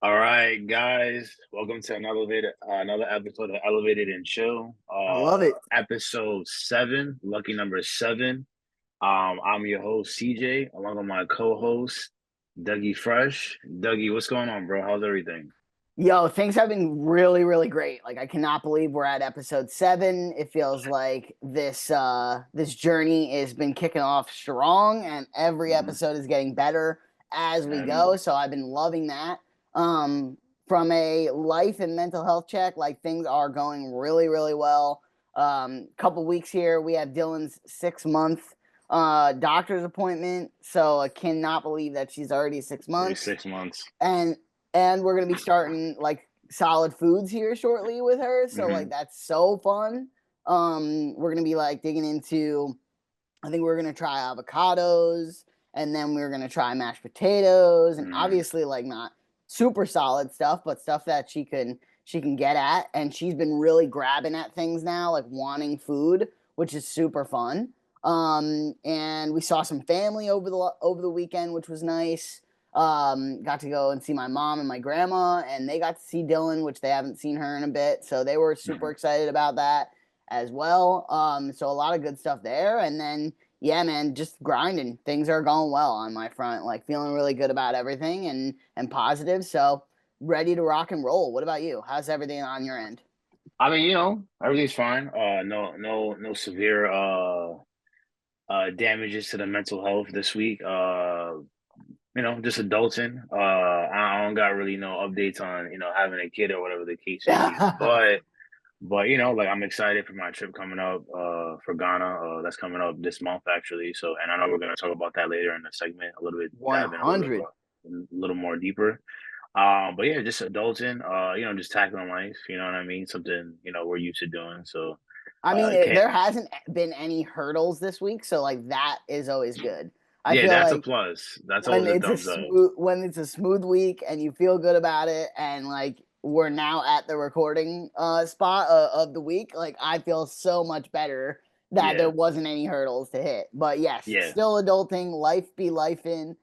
All right, guys, welcome to another episode of Elevated and Chill. I love it. Episode 7, lucky number 7. I'm your host CJ, along with my co-host Dougie Fresh. Dougie, what's going on, bro? How's everything? Yo, things have been really, really great. Like I cannot believe we're at episode 7. It feels like this journey has been kicking off strong and every Mhm. episode is getting better as we And go. So I've been loving that. Um from a life and mental health check, like things are going really, really well. Couple weeks here, we have Dylan's 6 month doctor's appointment. So I cannot believe that she's already six Every months. 6 months. and and we're gonna be starting like solid foods here shortly with her. So like Hmm. that's so fun. We're gonna be like digging into. I think we're gonna try avocados, and then we're gonna try mashed potatoes, and Hmm. obviously like not super solid stuff, but stuff that she can get at. And she's been really grabbing at things now, like wanting food, which is super fun. And we saw some family over the weekend, which was nice. Got to go and see my mom and my grandma, and they got to see Dylan, which they haven't seen her in a bit, so they were super Hmm. excited about that as well. So a lot of good stuff there, and then yeah, man, just grinding. Things are going well on my front, like feeling really good about everything and positive. So ready to rock and roll. What about you? How's everything on your end? I mean, everything's fine. No severe damages to the mental health this week. Just adulting. I don't got really no updates on, having a kid or whatever the case may be. But like I'm excited for my trip coming up for Ghana. That's coming up this month actually. So and I know we're gonna talk about that later in the segment a little bit, One dive in a little bit hundred. more a little more deeper. But yeah, just adulting, just tackling life, you know what I mean? Something, we're used to doing. So I mean, can't there hasn't been any hurdles this week, so like that is always good. I yeah, feel that's a like plus. That's always a thumbs up. when it's a smooth week and you feel good about it, and like we're now at the recording spot of the week, like I feel so much better that there Yeah. wasn't any hurdles to hit. But yes, Yeah. still adulting, life be life in.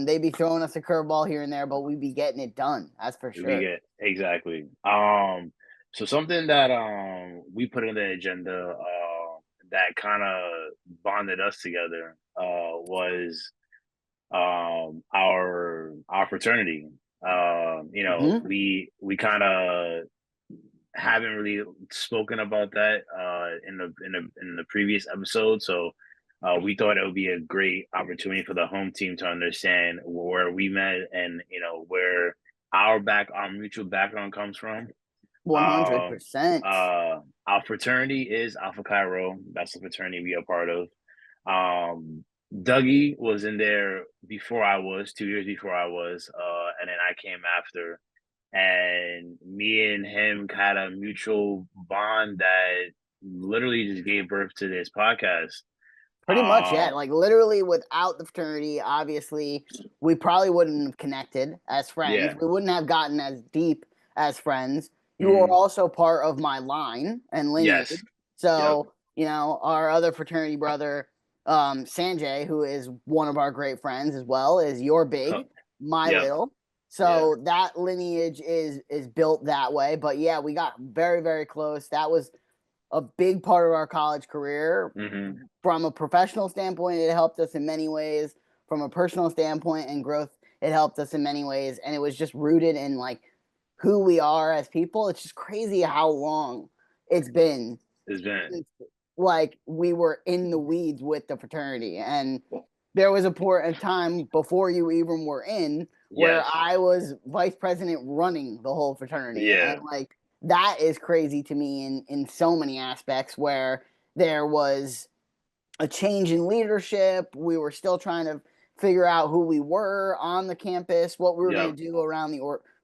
They be throwing us a curveball here and there, but we be getting it done. That's for We sure. get exactly. So something that we put in the agenda that kind of bonded us together was our fraternity. Hmm. We kind of haven't really spoken about that in the previous episode, so we thought it would be a great opportunity for the home team to understand where we met and where our mutual background comes from. One hundred Um, percent. our fraternity is Alpha Chi Rho. That's the fraternity we are part of. Um, Dougie was in there before I was, 2 years before I was, and then I came after. And me and him had a mutual bond that literally just gave birth to this podcast. Pretty much, yeah. Um, Like literally, without the fraternity, obviously, we probably wouldn't have connected as friends. yeah. We wouldn't have gotten as deep as friends. You were Mhm. also part of my line and lineage. Yes. Yep. So, our other fraternity brother, Sanjay, who is one of our great friends as well, is your Co- big, my Yep. little. Yeah. So that lineage is built that way. But yeah, we got very, very close. That was a big part of our college career. Hmm. From a professional standpoint, it helped us in many ways. From a personal standpoint and growth, it helped us in many ways. And it was just rooted in like who we are as people. It's just crazy how long it's been It's been. since like we were in the weeds with the fraternity. And there was a time before you even were in where Yes. I was vice president running the whole fraternity. And Yeah. like that is crazy to me in so many aspects where there was a change in leadership. We were still trying to figure out who we were on the campus, what we were going Yep. to do around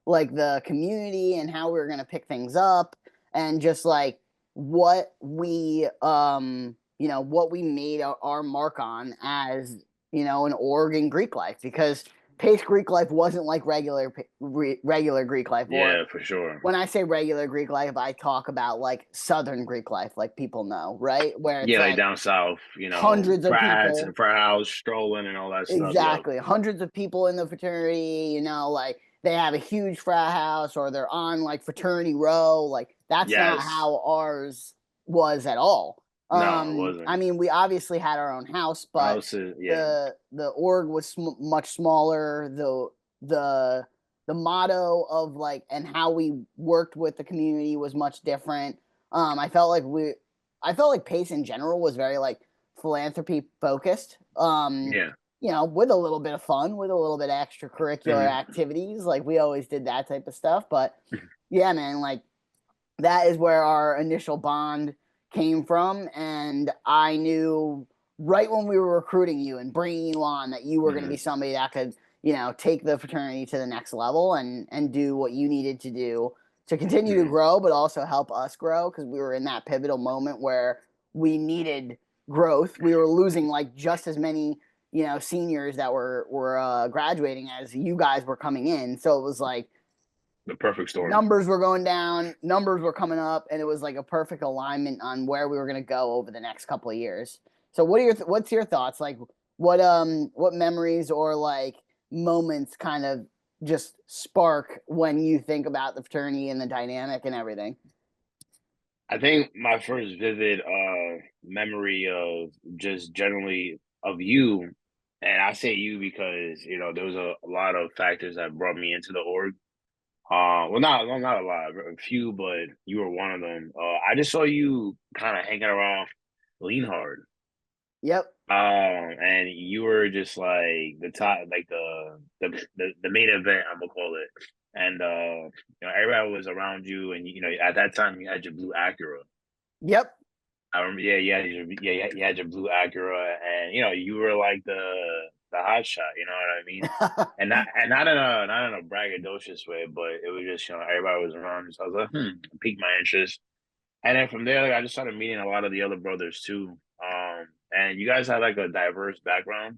like the community and how we were going to pick things up, and just like what we what we made our mark on as an org in Greek life, because Pace Greek life wasn't like regular Greek life. Or Yeah, for sure. when I say regular Greek life, I talk about like Southern Greek life, like people know, right? Where it's Yeah, like like down south, hundreds of frat hats and people. frat house strolling and all that stuff. Yep. Exactly. Hundreds of people in the fraternity, like they have a huge frat house or they're on like fraternity row. Like that's not Yes. how ours was at all. No, it I wasn't. mean, we obviously had our own house, but Houses, yeah. the org was much smaller. The the motto of like and how we worked with the community was much different. I felt like I felt like Pace in general was very like philanthropy focused. Yeah. With a little bit of fun, with a little bit of extracurricular Hmm. activities. Like we always did that type of stuff. But yeah, man, like that is where our initial bond came from. And I knew right when we were recruiting you and bringing you on that you were going to be Hmm. somebody that could, take the fraternity to the next level and do what you needed to do to continue to Hmm. grow, but also help us grow because we were in that pivotal moment where we needed growth. We were losing like just as many, seniors that were graduating as you guys were coming in. So it was like The perfect storm. numbers were going down, numbers were coming up, and it was like a perfect alignment on where we were going to go over the next couple of years. So what's your thoughts? Like what memories or like moments kind of just spark when you think about the fraternity and the dynamic and everything? I think my first vivid memory of just generally of you, and I say you because there was a lot of factors that brought me into the org. Well, not a lot, a few, but you were one of them. I just saw you kind of hanging around Lean Hard. Yep. And you were just like the top, like the main event, I'm gonna call it. And everybody was around you, and at that time you had your blue Acura. Yep. I remember, yeah, you had your blue Acura, and you were like the hot shot. You know what I mean? And not in a braggadocious way, but it was just everybody was around. So I was like, it piqued my interest. And then from there, like, I just started meeting a lot of the other brothers too. And you guys had like a diverse background.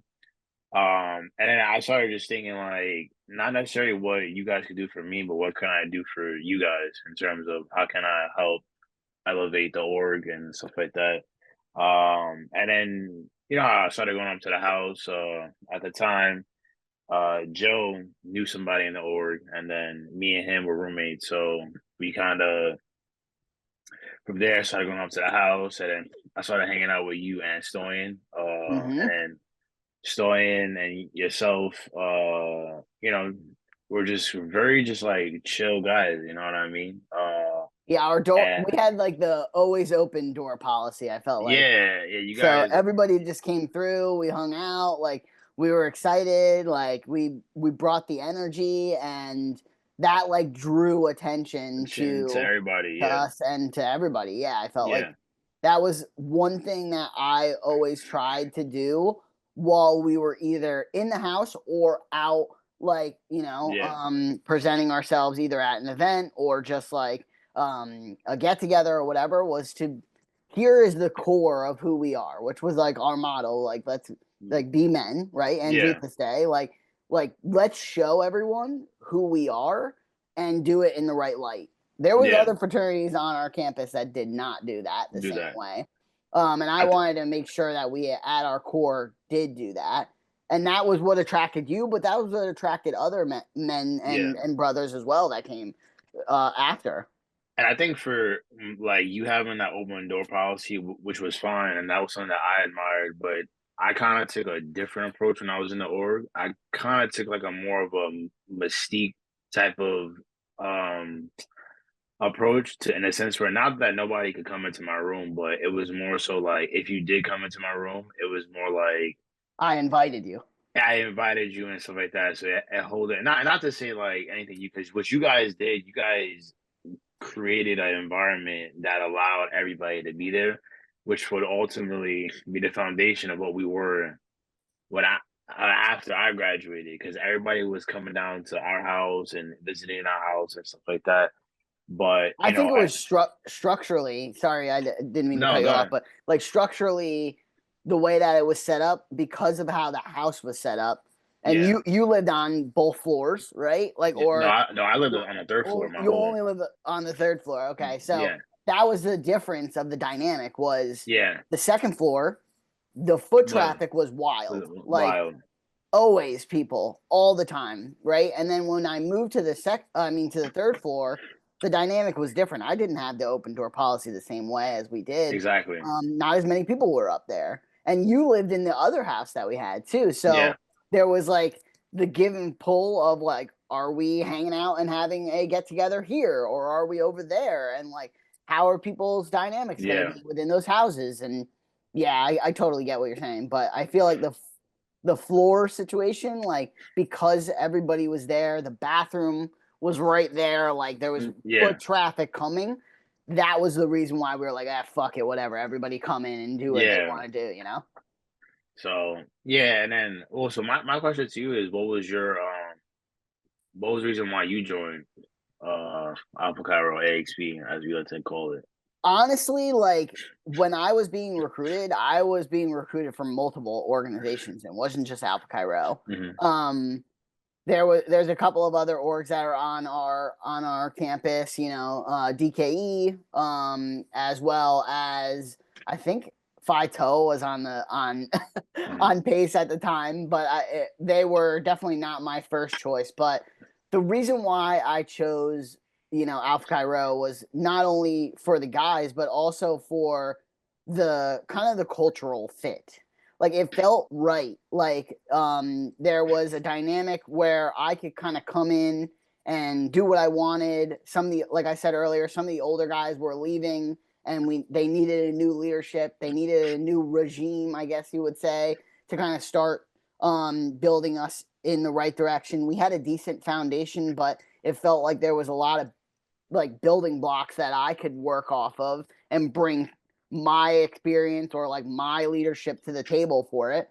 And then I started just thinking like not necessarily what you guys could do for me, but what can I do for you guys in terms of how can I help elevate the org and stuff like that. And then I started going up to the house. At the time, Joe knew somebody in the org, and then me and him were roommates. So we kind of from there started going up to the house, and then I started hanging out with you and Stoyan, and Mm-hmm. then Stoyan and yourself. We're just very just like chill guys. You know what I mean? Yeah, our door And we had like the always open door policy, I felt like. yeah, you So guys, everybody just came through, we hung out, like we were excited, like we brought the energy and that like drew attention to everybody. to Yeah, us and to everybody. Yeah, I felt like yeah, that was one thing that I always tried to do while we were either in the house or out like, yeah, presenting ourselves either at an event or just like a get together or whatever was to here is the core of who we are, which was like our motto, like let's like be men, right? And do yeah, this day, like let's show everyone who we are and do it in the right light. There was yeah. other fraternities on our campus that did not do that the Do same that. way. And I I th- wanted to make sure that we at our core did do that. And that was what attracted you, but that was what attracted other men yeah. and brothers as well that came after. And I think for like you having that open door policy, which was fine, and that was something that I admired. But I kind of took a different approach when I was in the org. I kind of took like a more of a mystique type of um approach to, in a sense where not that nobody could come into my room, but it was more so like if you did come into my room, it was more like I invited you. I invited you and stuff like that. So I hold it. Not to say like anything you because what you guys did, you guys created an environment that allowed everybody to be there, which would ultimately be the foundation of what we were when after I graduated, because everybody was coming down to our house and visiting our house and stuff like that. But I think it was structurally. Sorry, didn't mean to cut no, you go off, ahead. but like structurally, the way that it was set up because of how the house was set up And Yeah. you lived on both floors, right? Like, Yeah. No, or I lived on the third floor my you whole. only live on the third floor. Okay, so Yeah. that was the difference of the dynamic was Yeah. the second floor, the foot Was traffic was wild. Like wild. always people all the time, right? And then when I moved to to the third floor, the dynamic was different. I didn't have the open door policy the same way as we did. Exactly. Not as many people were up there, and you lived in the other house that we had too. Yeah. So there was like the give and pull of like, are we hanging out and having a get together here, or are we over there? And like, how are people's dynamics going to Yeah. be within those houses? And yeah, I totally get what you're saying, but I feel like the floor situation, like because everybody was there, the bathroom was right there, like there was Yeah. foot traffic coming. That was the reason why we were like, ah, fuck it, whatever. Everybody come in and do what they Yeah. want to do, you know? So yeah, and then also my question to you is what was the reason why you joined Alpha Cairo AXP as we like to call it? Honestly, like when I was being recruited from multiple organizations. It wasn't just Alpha Cairo. Hmm. Um, there's a couple of other orgs that are on our campus, DKE, as well as I think Phi Tau was on Hmm. on pace at the time, but they were definitely not my first choice. But the reason why I chose Alpha Cairo was not only for the guys, but also for the kind of the cultural fit. Like it felt right. Like there was a dynamic where I could kind of come in and do what I wanted. Some of the, like I said earlier, some of the older guys were leaving, and they needed a new leadership. They needed a new regime, I guess you would say, to kind of start building us in the right direction. We had a decent foundation, but it felt like there was a lot of like building blocks that I could work off of and bring my experience or like my leadership to the table for it.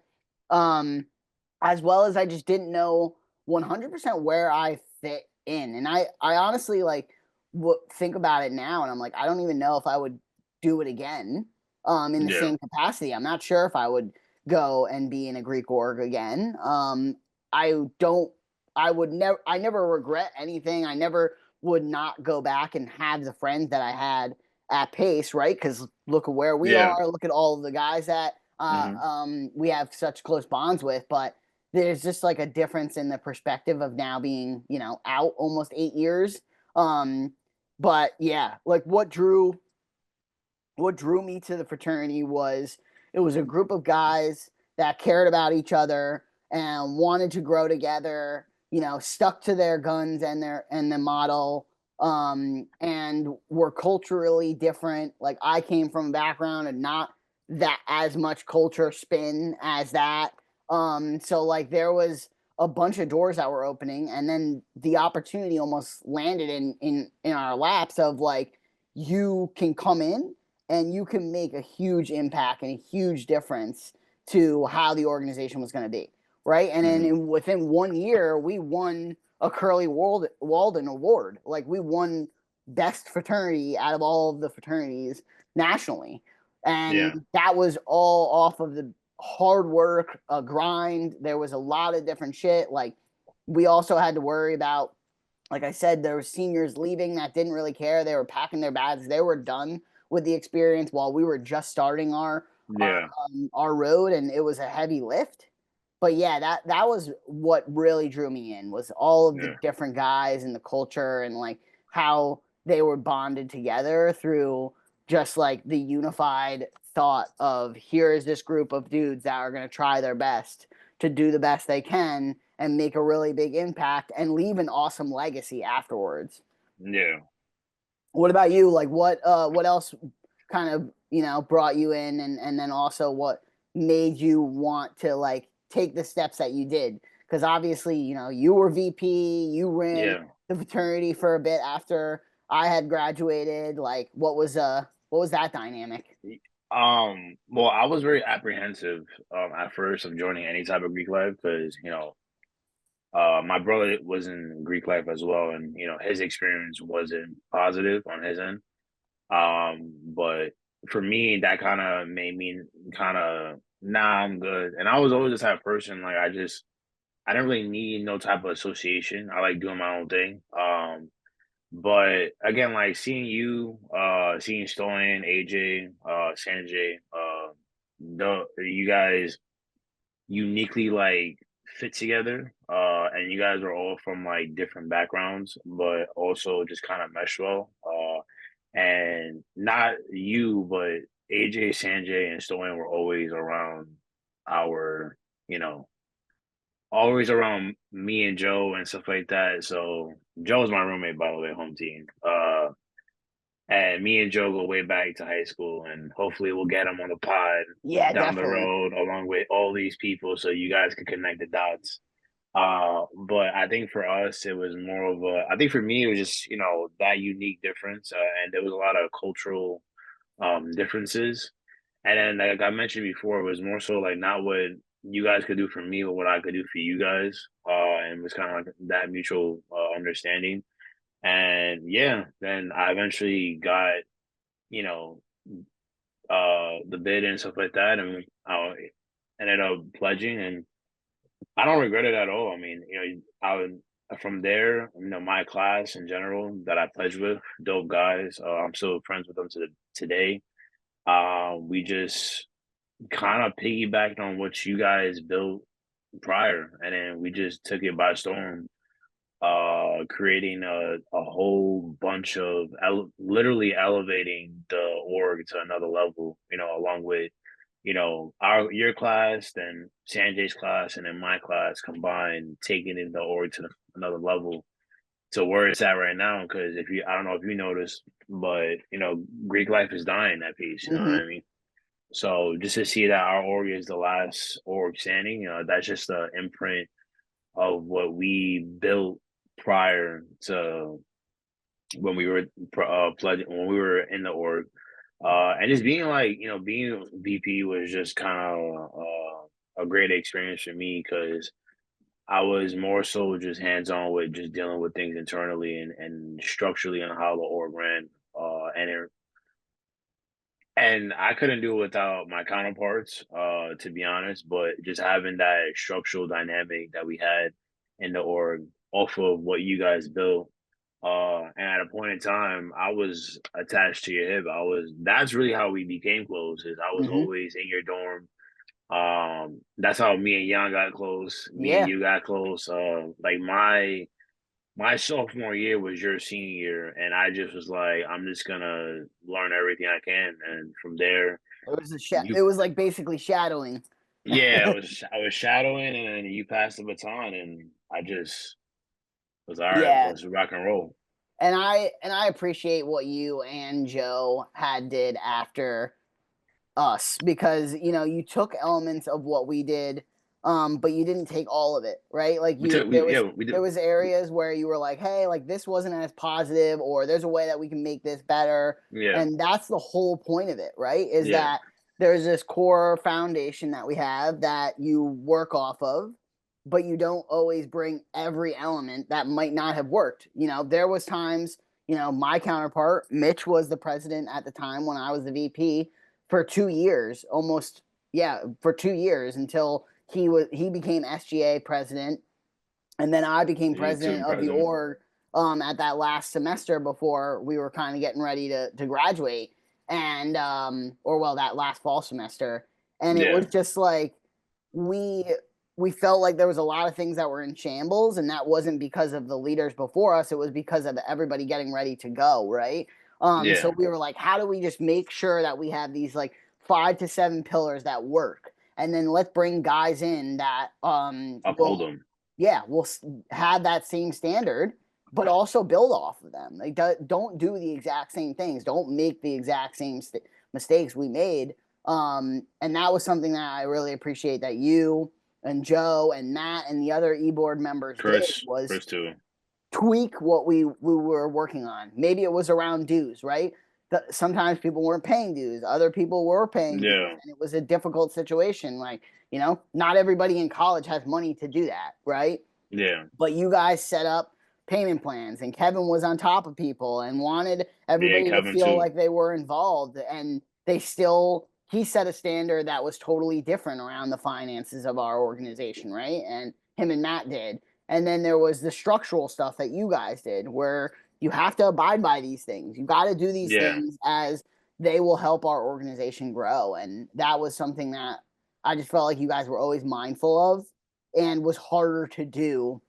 Um, as well as I just didn't know 100% where I fit in. And I honestly like think about it now and I'm like, I don't even know if I would do it again in the Yeah. same capacity. I'm not sure if I would go and be in a Greek org again. I don't, I never regret anything. I never would not go back and have the friends that I had at Pace, right? Because look at where we Yeah. are. Look at all of the guys that Hmm. we have such close bonds with. But there's just like a difference in the perspective of now being, out almost 8 years. Um, but yeah, like what drew me to the fraternity was it was a group of guys that cared about each other and wanted to grow together, stuck to their guns and the model, and were culturally different. Like I came from a background and not that as much culture spin as that. So like there was a bunch of doors that were opening, and then the opportunity almost landed in our laps of like you can come in and you can make a huge impact and a huge difference to how the organization was going to be, right? And then Hmm. within 1 year, we won a Walden Award. Like we won best fraternity out of all of the fraternities nationally, Yeah. and that was all off of the hard work, grind. There was a lot of different shit. Like we also had to worry about, like I said, there were seniors leaving that didn't really care. They were packing their bags. They were done with the experience while we were just starting Yeah. our road, and it was a heavy lift. But yeah, that was what really drew me in was all of the Yeah. different guys and the culture and like how they were bonded together through just like the unified thought of here is this group of dudes that are going to try their best to do the best they can and make a really big impact and leave an awesome legacy afterwards. Yeah. What about you? Like what else kind of, brought you in, and then also what made you want to like take the steps that you did? Because obviously, you were VP, you ran Yeah. the fraternity for a bit after I had graduated. Like what was that dynamic? Well, I was very apprehensive at first of joining any type of Greek life because my brother was in Greek life as well, and his experience wasn't positive on his end. But for me, that kind of made me kind of nah, I'm good. And I was always the type of person like I just I didn't really need no type of association. I like doing my own thing. But again, like seeing you, seeing Stoyan, AJ, Sanjay, you guys uniquely like fit together. And you guys are all from like different backgrounds, but also just kind of mesh well. And not you, but AJ, Sanjay, and Stoyan were always around our, you know, always around me and Joe and stuff like that. So Joe's my roommate, by the way, home team. And me and Joe go way back to high school, and hopefully we'll get him on the pod Yeah, down the definitely. road along with all these people, so you guys can connect the dots. But I think for us, it was more of a. I think for me, it was just that unique difference, and there was a lot of cultural differences. And then, like I mentioned before, it was more so like not what you guys could do for me, but what I could do for you guys. And it was kind of like that mutual understanding. And yeah, then I eventually got, you know, the bid and stuff like that, and I ended up pledging, and I don't regret it at all. I mean, I would from there, my class in general that I pledged with, dope guys. I'm still friends with them today. We just kind of piggybacked on what you guys built prior, and then we just took it by storm, creating a whole bunch of literally elevating the org to another level, along with, your class, then Sanjay's class, and then my class combined, taking in the org to another level to where it's at right now. Because I don't know if you noticed, but Greek life is dying at peace. You know what Hmm. I mean? So just to see that our org is the last org standing, that's just the imprint of what we built prior to when we were pledging, when we were in the org. And just being like, being VP was just kind of a great experience for me because I was more so just hands on with just dealing with things internally and structurally on how the org ran. And I couldn't do it without my counterparts, to be honest. But just having that structural dynamic that we had in the org off of what you guys built, and at a point in time, I was attached to your hip. That's really how we became close. Is I was Hmm. always in your dorm. That's how me and Jan got close. Me and Yeah. you got close. Like my sophomore year was your senior year, and I just was like, I'm just gonna learn everything I can, and from there, you, It was like basically shadowing. yeah, I was shadowing, and then you passed the baton, and I just was all right. Yeah. Let's rock and roll. And I appreciate what you and Joe had did after us because you took elements of what we did, but you didn't take all of it, right? Like We you took, there yeah, was we there did, was areas where you were like, hey, like this wasn't as positive, or there's a way that we can make this better. yeah, And that's the whole point of it, right? Is yeah, that there's this core foundation that we have that you work off of, but you don't always bring every element that might not have worked. There was times, my counterpart, Mitch, was the president at the time when I was the VP for 2 years, almost, yeah, for 2 years until he became SGA president, and then I became you president took of the president. org at that last semester before we were kind of getting ready to graduate, and or well, that last fall semester, and it was Yeah, just like we we felt like there was a lot of things that were in shambles, and that wasn't because of the leaders before us, it was because of everybody getting ready to go, right? So yeah, we were like, how do we just make sure that we have these like 5 to 7 pillars that work, and then let's bring guys in that uphold will, them. yeah, will have that same standard, but also build off of them. Like, don't do the exact same things. Don't make the exact same mistakes we made. And that was something that I really appreciate that you and Joe and Matt and the other e-board members did, was Chris too. tweak what we were working on. Maybe it was around dues, right? Sometimes people weren't paying dues, other people were paying dues, Yeah, and it was a difficult situation. Like, not everybody in college has money to do that, right? yeah, But you guys set up payment plans, and Kevin was on top of people and wanted yeah, and everybody to Kevin feel too. like they were involved, and he set a standard that was totally different around the finances of our organization, right? And him and Matt did. And then there was the structural stuff that you guys did where you have to abide by these things. You got to do these Yeah, things as they will help our organization grow. And that was something that I just felt like you guys were always mindful of and was harder to do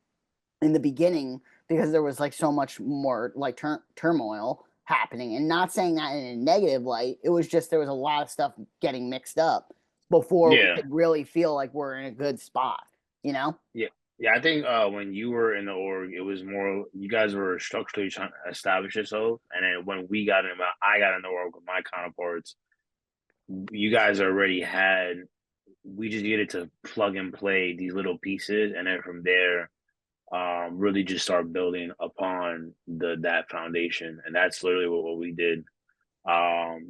in the beginning because there was like so much more like turmoil happening. And not saying that in a negative light, it was just there was a lot of stuff getting mixed up before we yeah, could really feel like we're in a good spot, you know? yeah, yeah. I think when you were in the org, it was more you guys were structurally trying to establish yourself, and then when we got in, I got in the org with my counterparts. You guys already had. We just needed to plug and play these little pieces, and then from there, really just start building upon the that foundation, and that's literally what we did.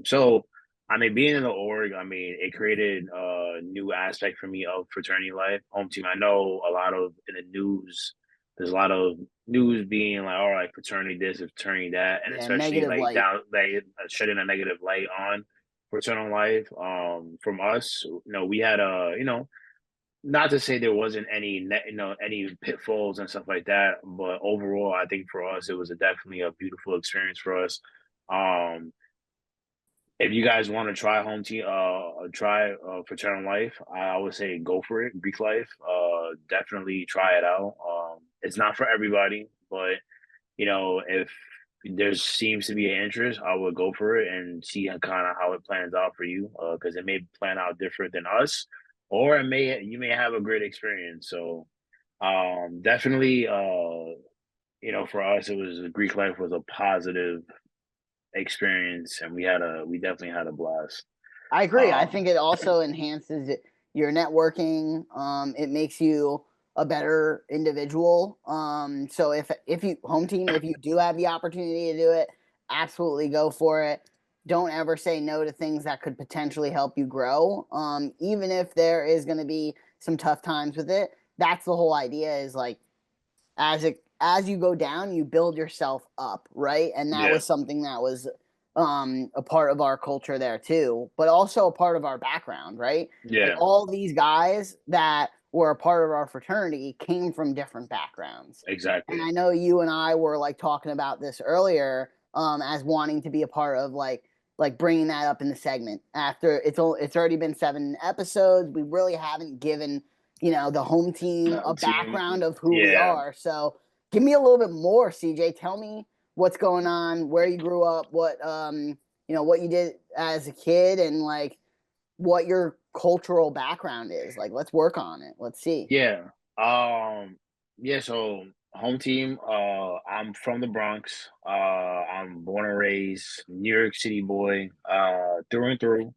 So I mean, being in the org, I mean, it created a new aspect for me of fraternity life, home team. I know a lot of in the news, there's a lot of news being like, all right, fraternity this, fraternity that, and Yeah, especially negative like light. down, like shedding a negative light on fraternal life. From us, we had a, not to say there wasn't any, any pitfalls and stuff like that, but overall, I think for us, it was definitely a beautiful experience for us. Um, if you guys want to try home team, try fraternal life, I would say go for it. Greek life, definitely try it out. It's not for everybody, but if there seems to be an interest, I would go for it and see kind of how it plans out for you, because it may plan out different than us, or you may have a great experience. So, definitely, for us, it was Greek life was a positive experience, and we definitely had a blast. I agree. I Um, think it also enhances your networking. It makes you a better individual. So if you home team, if you do have the opportunity to do it, absolutely go for it. Don't ever say no to things that could potentially help you grow. Even if there is going to be some tough times with it, that's the whole idea. Is like as you go down, you build yourself up, right? And that yeah, was something that was a part of our culture there too, but also a part of our background, right? Like yeah, all these guys that were a part of our fraternity came from different backgrounds. And exactly. I know you and I were like talking about this earlier, as wanting to be a part of like bringing that up in the segment. After it's already been 7 episodes, we really haven't given the home team a Team, background of who we yeah, are. So give me a little bit more, CJ. Tell me what's going on, where you grew up, what you did as a kid, and like what your cultural background is. Like, let's work on it. Let's see. yeah. Yeah. So home team. I'm from the Bronx. I'm born and raised New York City boy. Through and through.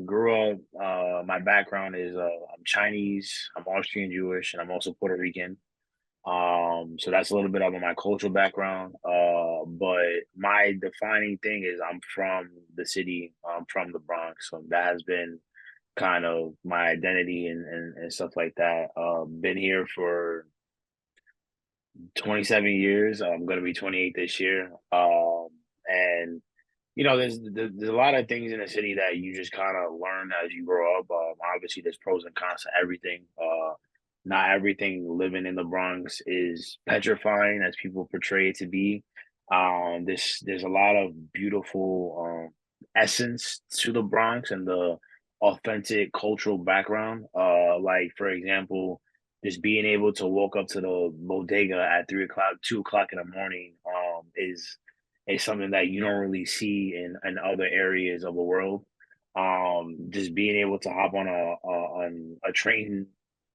Grew up. My background is I'm Chinese. I'm Austrian Jewish, and I'm also Puerto Rican. So that's a little bit of my cultural background. But my defining thing is I'm from the city. I'm from the Bronx, so that has been kind of my identity and stuff like that. Been here for 27 years. I'm going to be 28 this year. And there's a lot of things in the city that you just kind of learn as you grow up. Obviously, there's pros and cons to everything. Not everything living in the Bronx is petrifying as people portray it to be. There's a lot of beautiful essence to the Bronx and the authentic cultural background. Like for example, just being able to walk up to the bodega at 3 o'clock, 2 o'clock in the morning, is something that you don't really see in other areas of the world. Just being able to hop on a train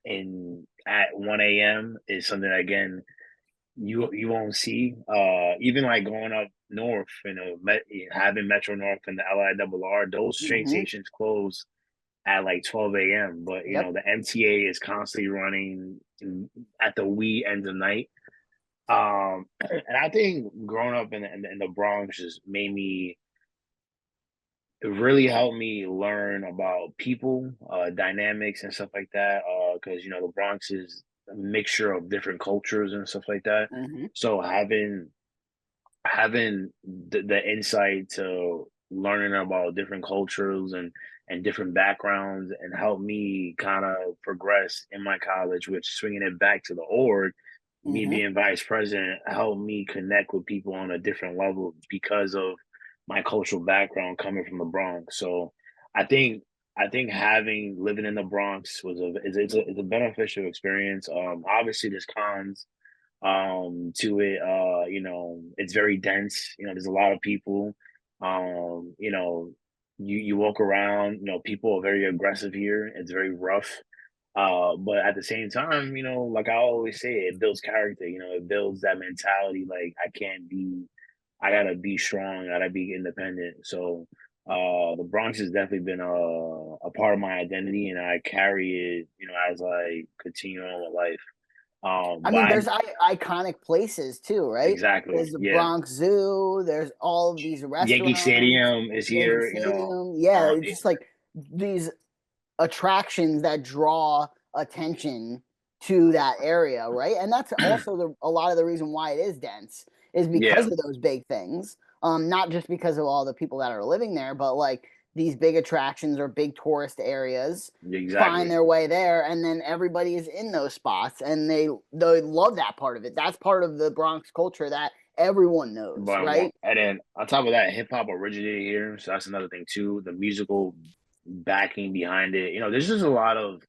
in at 1 a.m. is something that, again, you won't see. Even like going up north, having Metro North and the LIRR, those train Mm-hmm. stations close at like 12 a.m. But Yep. the MTA is constantly running at the wee end of night. And I think growing up in the Bronx just made me it really helped me learn about people, dynamics and stuff like that. Because the Bronx is a mixture of different cultures and stuff like that. Mm-hmm. So having the insight to learning about different cultures and and different backgrounds and helped me kind of progress in my college, which swinging it back to the org, me Mm-hmm. being vice president helped me connect with people on a different level because of my cultural background coming from the Bronx. So I think I think having living in the Bronx was it's a beneficial experience. Obviously there's cons to it. It's very dense. There's a lot of people. um you know you walk around, people are very aggressive here. It's very rough. But at the same time, like I always say, it builds character. It builds that mentality. Like, I gotta be strong. I gotta be independent. So the Bronx has definitely been a part of my identity, and I carry it, as I continue on with life. I But mean, there's iconic places too, right? exactly, There's the yeah. Bronx Zoo. There's all of these Yankee restaurants, Stadium is Yankee here. Stadium. Yeah, it's Yeah, just like these attractions that draw attention to that area, right? And that's also a lot of the reason why it is dense is because yeah, of those big things. Not just because of all the people that are living there, but like these big attractions or big tourist areas find exactly. their way there, and then everybody is in those spots, and they love that part of it. That's part of the Bronx culture that everyone knows, right? And then on top of that, hip hop originated here, so that's another thing too. The musical backing behind it. There's just a lot of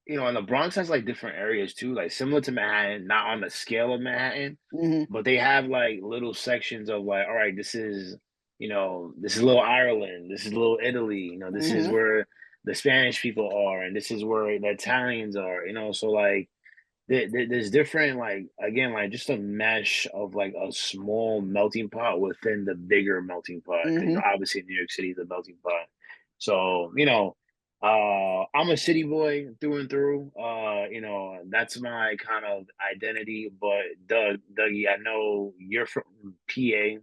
and the Bronx has like different areas too, like similar to Manhattan, not on the scale of Manhattan, Hmm. but they have like little sections of like, all right, this is little Ireland, this is little Italy, this is Hmm. where the Spanish people are, and this is where the Italians are. So like there's different, like, again, like just a mesh of like a small melting pot within the bigger melting pot, because Hmm. obviously New York City is a melting pot. So I'm a city boy through and through. That's my kind of identity. But Dougie, I know you're from PA.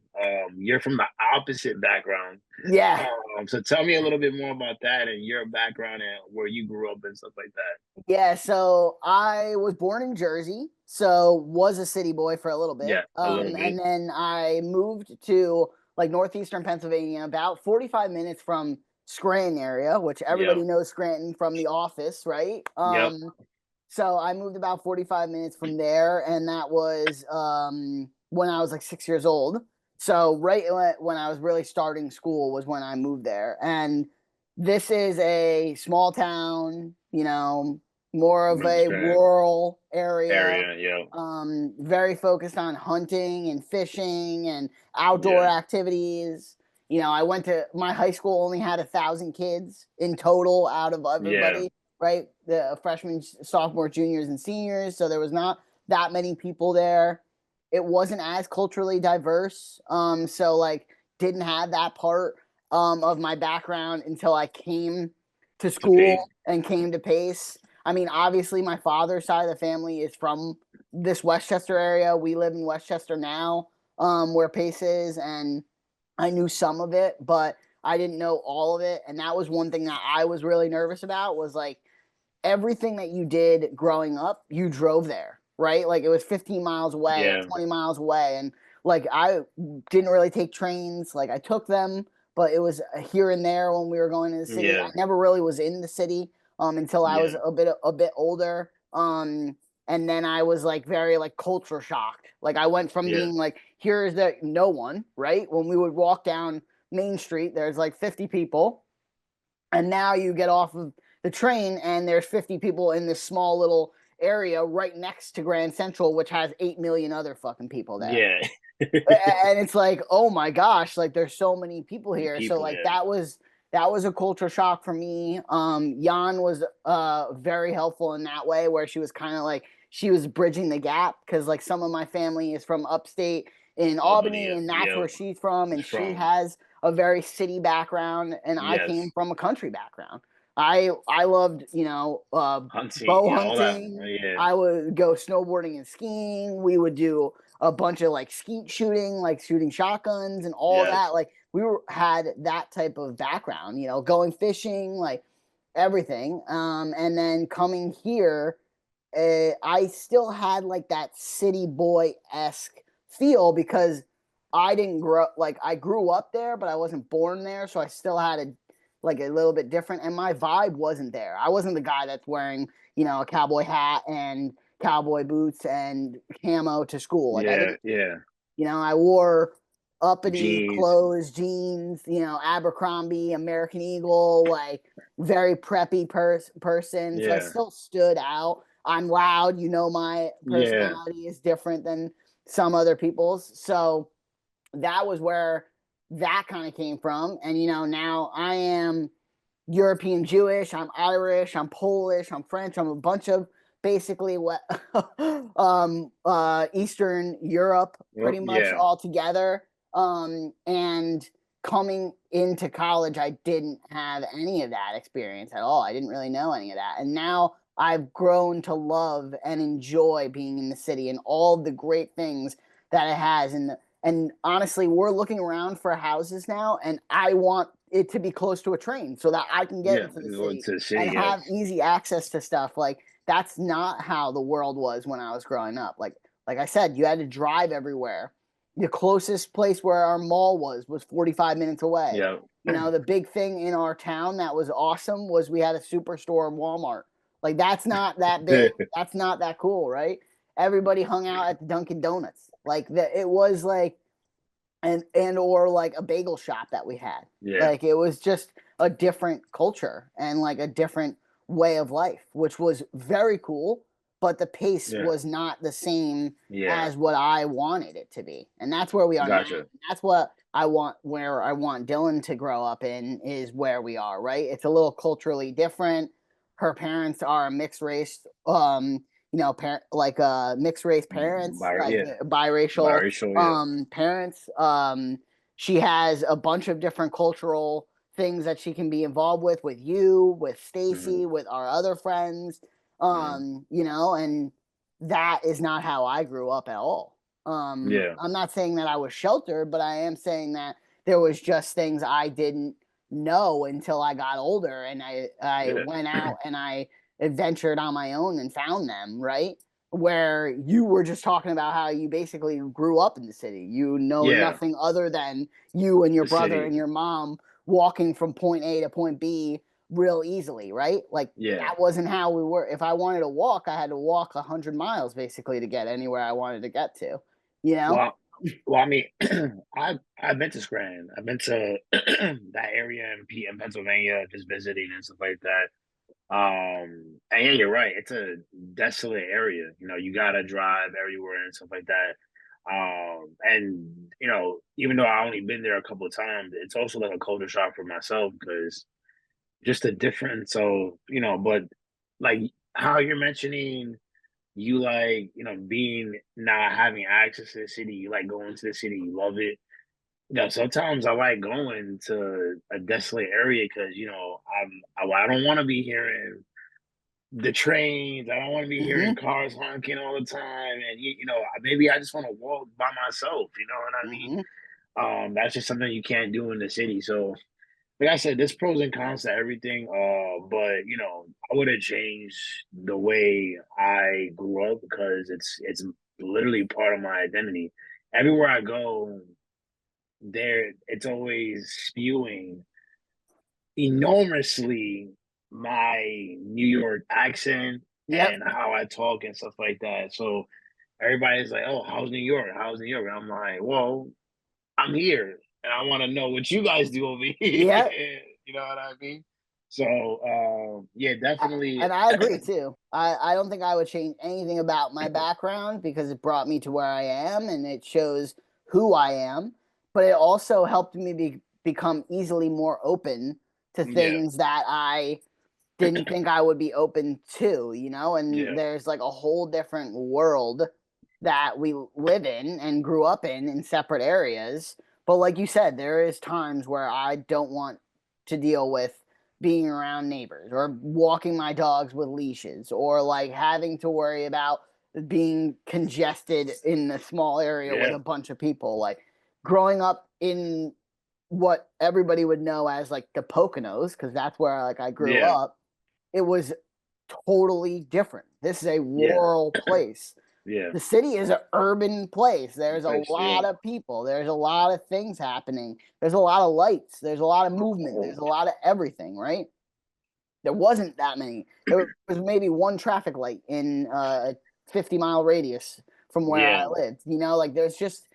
You're from the opposite background. Yeah. So tell me a little bit more about that and your background and where you grew up and stuff like that. Yeah, so I was born in Jersey, so was a city boy for a little bit. Yeah, a little And bit. then I moved to like northeastern Pennsylvania, about 45 minutes from Scranton area, which Yeah. everybody knows Scranton from The Office, right? Yep. So I moved about 45 minutes from there, and that was when I was like 6 years old. So right when I was really starting school was when I moved there. And this is a small town, more of a Understand. rural area, Area. Yep. very focused on hunting and fishing and outdoor Yeah. activities. I went to my high school only had 1,000 kids in total out of Yeah. everybody, right? The freshmen, sophomore, juniors, and seniors. So there was not that many people there. It wasn't as culturally diverse. So like didn't have that part of my background until I came to To pay. school and came to Pace. I mean, obviously, my father's side of the family is from this Westchester area. We live in Westchester now, where Pace is, and I knew some of it, but I didn't know all of it. And that was one thing that I was really nervous about was like everything that you did growing up, you drove there, right? Like it was 15 miles away or Yeah. 20 miles away. And like I didn't really take trains. Like I took them, but it was here and there when we were going to the city. I Yeah. never really was in the city until I was Yeah. a bit older. And then I was like very like culture shocked. Like I went from Yeah. being like, here's the no one, right? When we would walk down Main Street, there's like 50 people. And now you get off of the train and there's 50 people in this small little area right next to Grand Central, which has 8 million other fucking people there. Yeah. And it's like, oh my gosh, like there's so many people here. So People. like Yeah. that was a culture shock for me. Jan was very helpful in that way, where she was kind of like she was bridging the gap because like some of my family is from upstate in Albany. Albany, and that's Yep. where she's from, and she From. has a very city background, and I came Yes. from a country background. I loved Hunting. bow Yeah. All that. hunting. Yeah. I would go snowboarding and skiing. We would do a bunch of like skeet shooting, like shooting shotguns and all of that. Yes. Like had that type of background, going fishing, like everything. And then coming here, I still had like that city boy esque feel because I didn't grow like I grew up there, but I wasn't born there, so I still had a like a little bit different, and my vibe wasn't there. I wasn't the guy that's wearing, a cowboy hat and cowboy boots and camo to school. Like I Yeah, didn't, yeah. I wore uppity Jeans. clothes, jeans, Abercrombie, American Eagle, like very preppy person. So I Yeah. still stood out. I'm loud, my Yeah. personality is different than some other people's. So that was where that kind of came from. And now I am European Jewish, I'm Irish, I'm Polish, I'm French, I'm a bunch of basically what Eastern Europe Well, pretty much yeah. all together. And coming into college, I didn't have any of that experience at all. I didn't really know any of that. And now I've grown to love and enjoy being in the city and all the great things that it has. And honestly, we're looking around for houses now, and I want it to be close to a train so that I can get Yeah. into the Go city to the and city, have yes. easy access to stuff. Like that's not how the world was when I was growing up. Like I said, you had to drive everywhere. The closest place where our mall was 45 minutes away. Yeah. The big thing in our town that was awesome was we had a superstore Walmart. Like that's not that big. That's not that cool, right? Everybody hung out at the Dunkin' Donuts. Like it was like and or like a bagel shop that we had. Yeah. Like it was just a different culture and like a different way of life, which was very cool, but the pace Yeah. was not the same Yeah. as what I wanted it to be. And that's where we are now. Gotcha. That's what I want where I want Dylan to grow up in is where we are, right? It's a little culturally different. Her parents are mixed race like mixed race parents, like Yeah. biracial Biracial, yeah. parents. She has a bunch of different cultural things that she can be involved with you, with Hmm. Stacy, with our other friends. Hmm. And that is not how I grew up at all. Yeah. I'm not saying that I was sheltered, but I am saying that there was just things I didn't know until I got older and I Yeah. went out and I adventured on my own and found them, right? Where you were just talking about how you basically grew up in the city. You know Yeah. nothing other than you and your The brother city. and your mom walking from point A to point B real easily, right? Like Yeah. that wasn't how we were. If I wanted to walk, I had to walk 100 miles basically to get anywhere I wanted to get to, you know? Well, well, I mean, I've been to Scranton. I've been to that area in Pennsylvania, just visiting and stuff like that. And yeah, you're right. It's a desolate area. You gotta drive everywhere and stuff like that. And even though I only been there a couple of times, it's also like a culture shock for myself because just the difference. So but like how you're mentioning you like being not having access to the city, you like going to the city, you love it. Sometimes I like going to a desolate area because I don't want to be hearing the trains. I don't want to be hearing Mm-hmm. cars honking all the time, and maybe I just want to walk by myself. You know what I Mm-hmm. mean? That's just something you can't do in the city. So, like I said, there's pros and cons to everything. But I would have changed the way I grew up because it's literally part of my identity. Everywhere I go, it's always spewing enormously my New York accent Yep. and how I talk and stuff like that. So everybody's like, "Oh, how's New York? How's New York?" And I'm like, "Well, I'm here, and I want to know what you guys do over here." Yep. You know what I mean? So, yeah, definitely. And I agree too. I don't think I would change anything about my background because it brought me to where I am and it shows who I am. But it also helped me become easily more open to Yeah, things that I didn't think I would be open to, and yeah, there's like a whole different world that we live in and grew up in separate areas. But like you said, there is times where I don't want to deal with being around neighbors or walking my dogs with leashes or like having to worry about being congested in a small area with yeah, a bunch of people. Like growing up in what everybody would know as like the Poconos, because that's where like I grew yeah, up, it was totally different. This is a yeah, rural place. Yeah. The city is an urban place. There's a Place. Yeah. lot of people. There's a lot of things happening. There's a lot of lights. There's a lot of movement. There's a lot of everything, right? There wasn't that many. There was maybe one traffic light in a 50-mile radius from where Yeah. I lived. You know, like there's just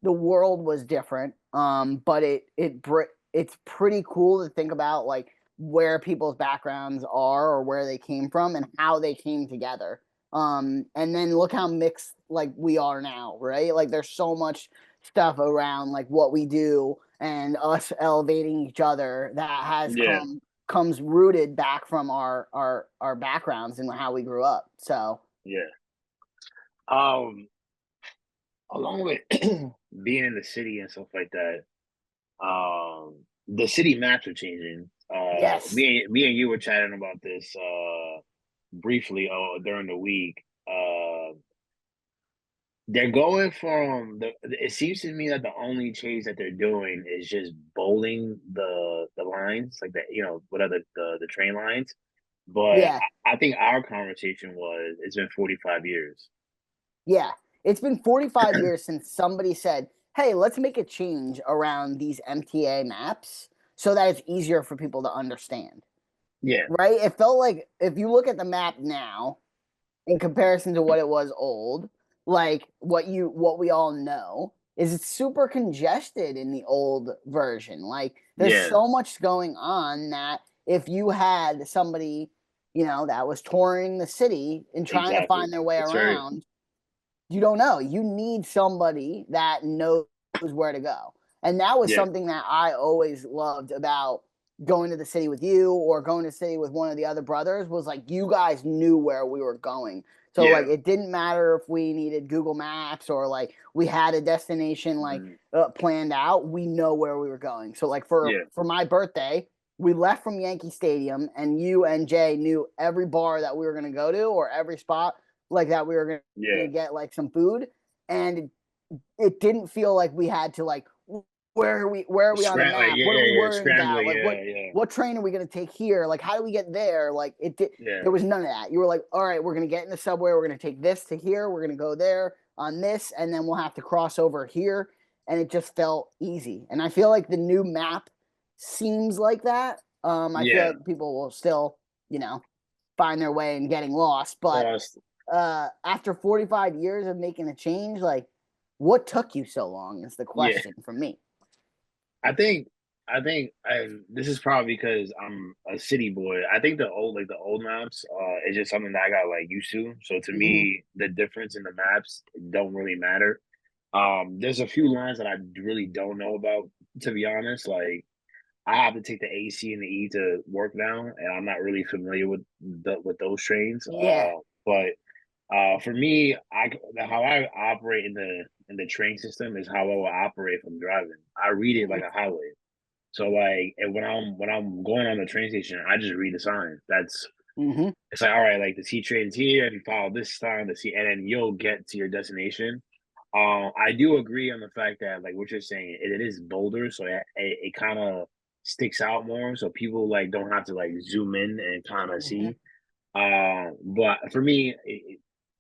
the world was different. But it's pretty cool to think about like where people's backgrounds are or where they came from and how they came together. And then look how mixed like we are now, right? Like there's so much stuff around like what we do and us elevating each other that has Yeah. comes rooted back from our backgrounds and how we grew up. So Yeah. Um, Along with being in the city and stuff like that, the city maps are changing. yes, Me and you were chatting about this briefly during the week. They're going from the. It seems to me that the only change that they're doing is just bowling the lines, like the what are the train lines. But yeah, I think our conversation was it's been 45 years. yeah. It's been 45 years since somebody said, "Hey, let's make a change around these MTA maps so that it's easier for people to understand." Yeah, Right? It felt like if you look at the map now in comparison to what it was old, like what we all know is it's super congested in the old version. Like there's yeah, so much going on that if you had somebody, that was touring the city and trying to exactly. find their way It's very around, you don't know. You need somebody that knows where to go. And that was yeah, something that I always loved about going to the city with you or going to the city with one of the other brothers was like you guys knew where we were going. So yeah, like it didn't matter if we needed Google Maps or like we had a destination like mhm, planned out, we know where we were going. So like for yeah, for my birthday, we left from Yankee Stadium and you and Jay knew every bar that we were going to go to or every spot like that we were going yeah. to get like some food, and it didn't feel like we had to like where are we on the map? Yeah, What are yeah, we yeah. worrying about? Scrambling. Like Yeah, yeah, what train are we going to take here? Like how do we get there? Like it did. yeah, There was none of that. You were like, all right, we're going to get in the subway. We're going to take this to here. We're going to go there on this, and then we'll have to cross over here. And it just felt easy. And I feel like the new map seems like that. I feel yeah. like people will still, find their way and getting lost, but Cost. after 45 years of making a change, like what took you so long is the Yeah. question for me. I think this is probably because I'm a city boy. I think the old maps is just something that I got like used to. So to Mm-hmm. me, the difference in the maps don't really matter. There's a few lines that I really don't know about, to be honest. Like I have to take the AC and the E to work now, and I'm not really familiar with those trains. Yeah. But For me, how I operate in the train system is how I will operate if I'm driving. I read it Mm-hmm. like a highway. So like, and when I'm going on the train station, I just read the sign. Mm-hmm. It's like, all right, like the T train's here. If you follow this sign, the C, and then you'll get to your destination. I do agree on the fact that like what you're saying, it is bolder, so it kind of sticks out more, so people like don't have to like zoom in and kind of Mm-hmm. see. But for me,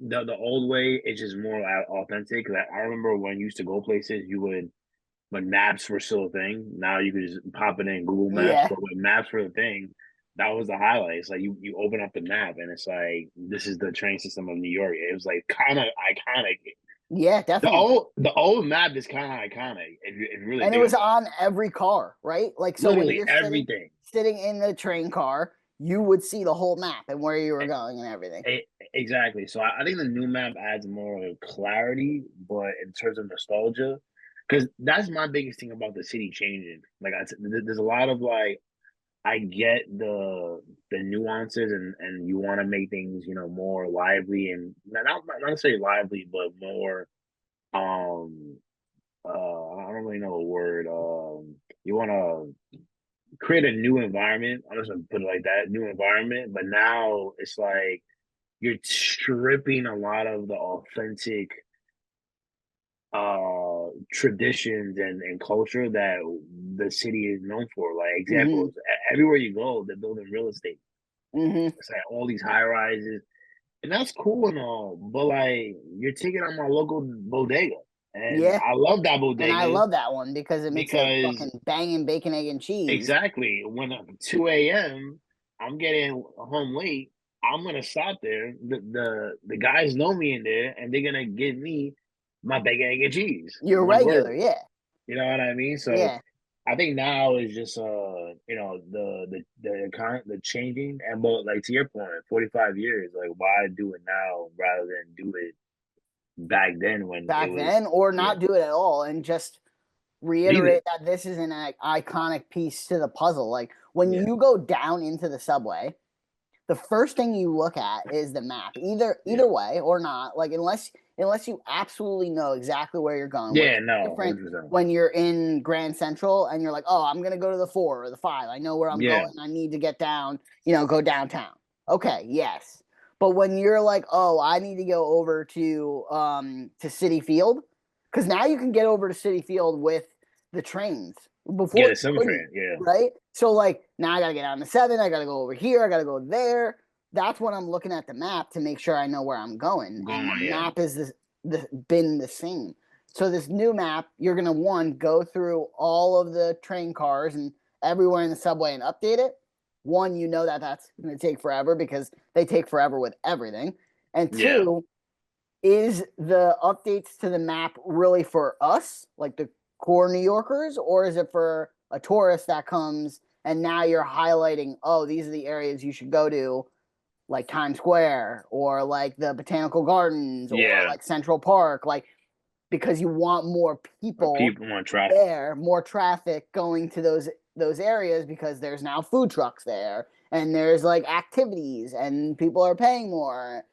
the old way is just more authentic. Like I remember when you used to go places, you would when maps were still a thing. Now you could just pop it in Google Maps, Yeah. but when maps were a thing, that was the highlight. It's like you open up the map and it's like this is the train system of New York. It was like kind of iconic. Yeah, definitely. The old map is kind of iconic if you really And it think was about on every car, right? Like it. so when Literally you're sitting everything. sitting in the train car, you would see the whole map and where you were going and everything. Exactly. So I think the new map adds more clarity, but in terms of nostalgia, because that's my biggest thing about the city changing. Like there's a lot of like I get the nuances and you want to make things more lively and not necessarily lively, but more um I don't really know a word. You want to create a new environment. I'm just gonna put it like that, new environment. But now it's like you're stripping a lot of the authentic traditions and culture that the city is known for. Like Mm-hmm. examples, everywhere you go, they're building real estate. Mm-hmm. It's like all these high rises. and that's cool and all, but like you're taking out my local bodega, and Yeah. I love that And I bodega love that one because it makes a because fucking banging bacon, egg, and cheese. exactly when 2 a.m. I'm getting home late, I'm gonna stop there. The guys know me in there, and they're gonna give me my bacon, egg, and cheese. You're One regular, word. yeah. You know what I mean? So Yeah. I think now is just the changing, and but like to your point, 45 years, like why do it now rather than do it back then when it Back was then, or yeah not do it at all and just leave reiterate it that this is an iconic piece to the puzzle. Like when yeah you go down into the subway, the first thing you look at is the map. yeah Either way or not, like unless you absolutely know exactly where you're going, which yeah is no different 100% when you're in Grand Central and you're like, oh, I'm gonna go to the 4 or the 5. I know where I'm yeah going. I need to get down, go downtown. Okay, yes. But when you're like, oh, I need to go over to City Field, because now you can get over to City Field with the trains. get Before a you summer couldn't, train yeah right? So like now I gotta get on the 7, I gotta go over here, I gotta go there. That's when I'm looking at the map to make sure I know where I'm going. And the going yeah map is been the same. So this new map, you're gonna one go through all of the train cars and everywhere in the subway and update it. One, you know that that's gonna take forever because they take forever with everything. And yeah two, is the updates to the map really for us, like the core New Yorkers, or is it for a tourist that comes and now you're highlighting, oh, these are the areas you should go to, like Times Square or like the Botanical Gardens or yeah like Central Park, like because you want more people people want traffic there, more traffic going to those areas because there's now food trucks there and there's like activities and people are paying more.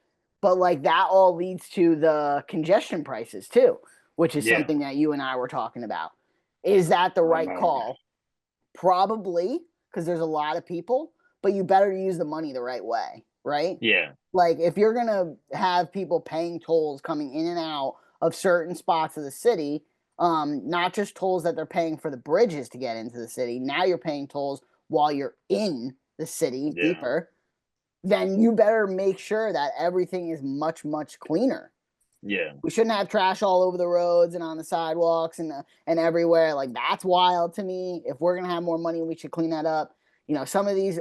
But like that all leads to the congestion prices too, which is yeah something that you and I were talking about. Is that the right about call? Probably, because there's a lot of people, but you better use the money the right way, right? yeah Like if you're gonna have people paying tolls coming in and out of certain spots of the city, not just tolls that they're paying for the bridges to get into the city. Now you're paying tolls while you're in the city yeah deeper. Then you better make sure that everything is much much cleaner. yeah We shouldn't have trash all over the roads and on the sidewalks and everywhere. Like that's wild to me. If we're gonna have more money, we should clean that up. Some of these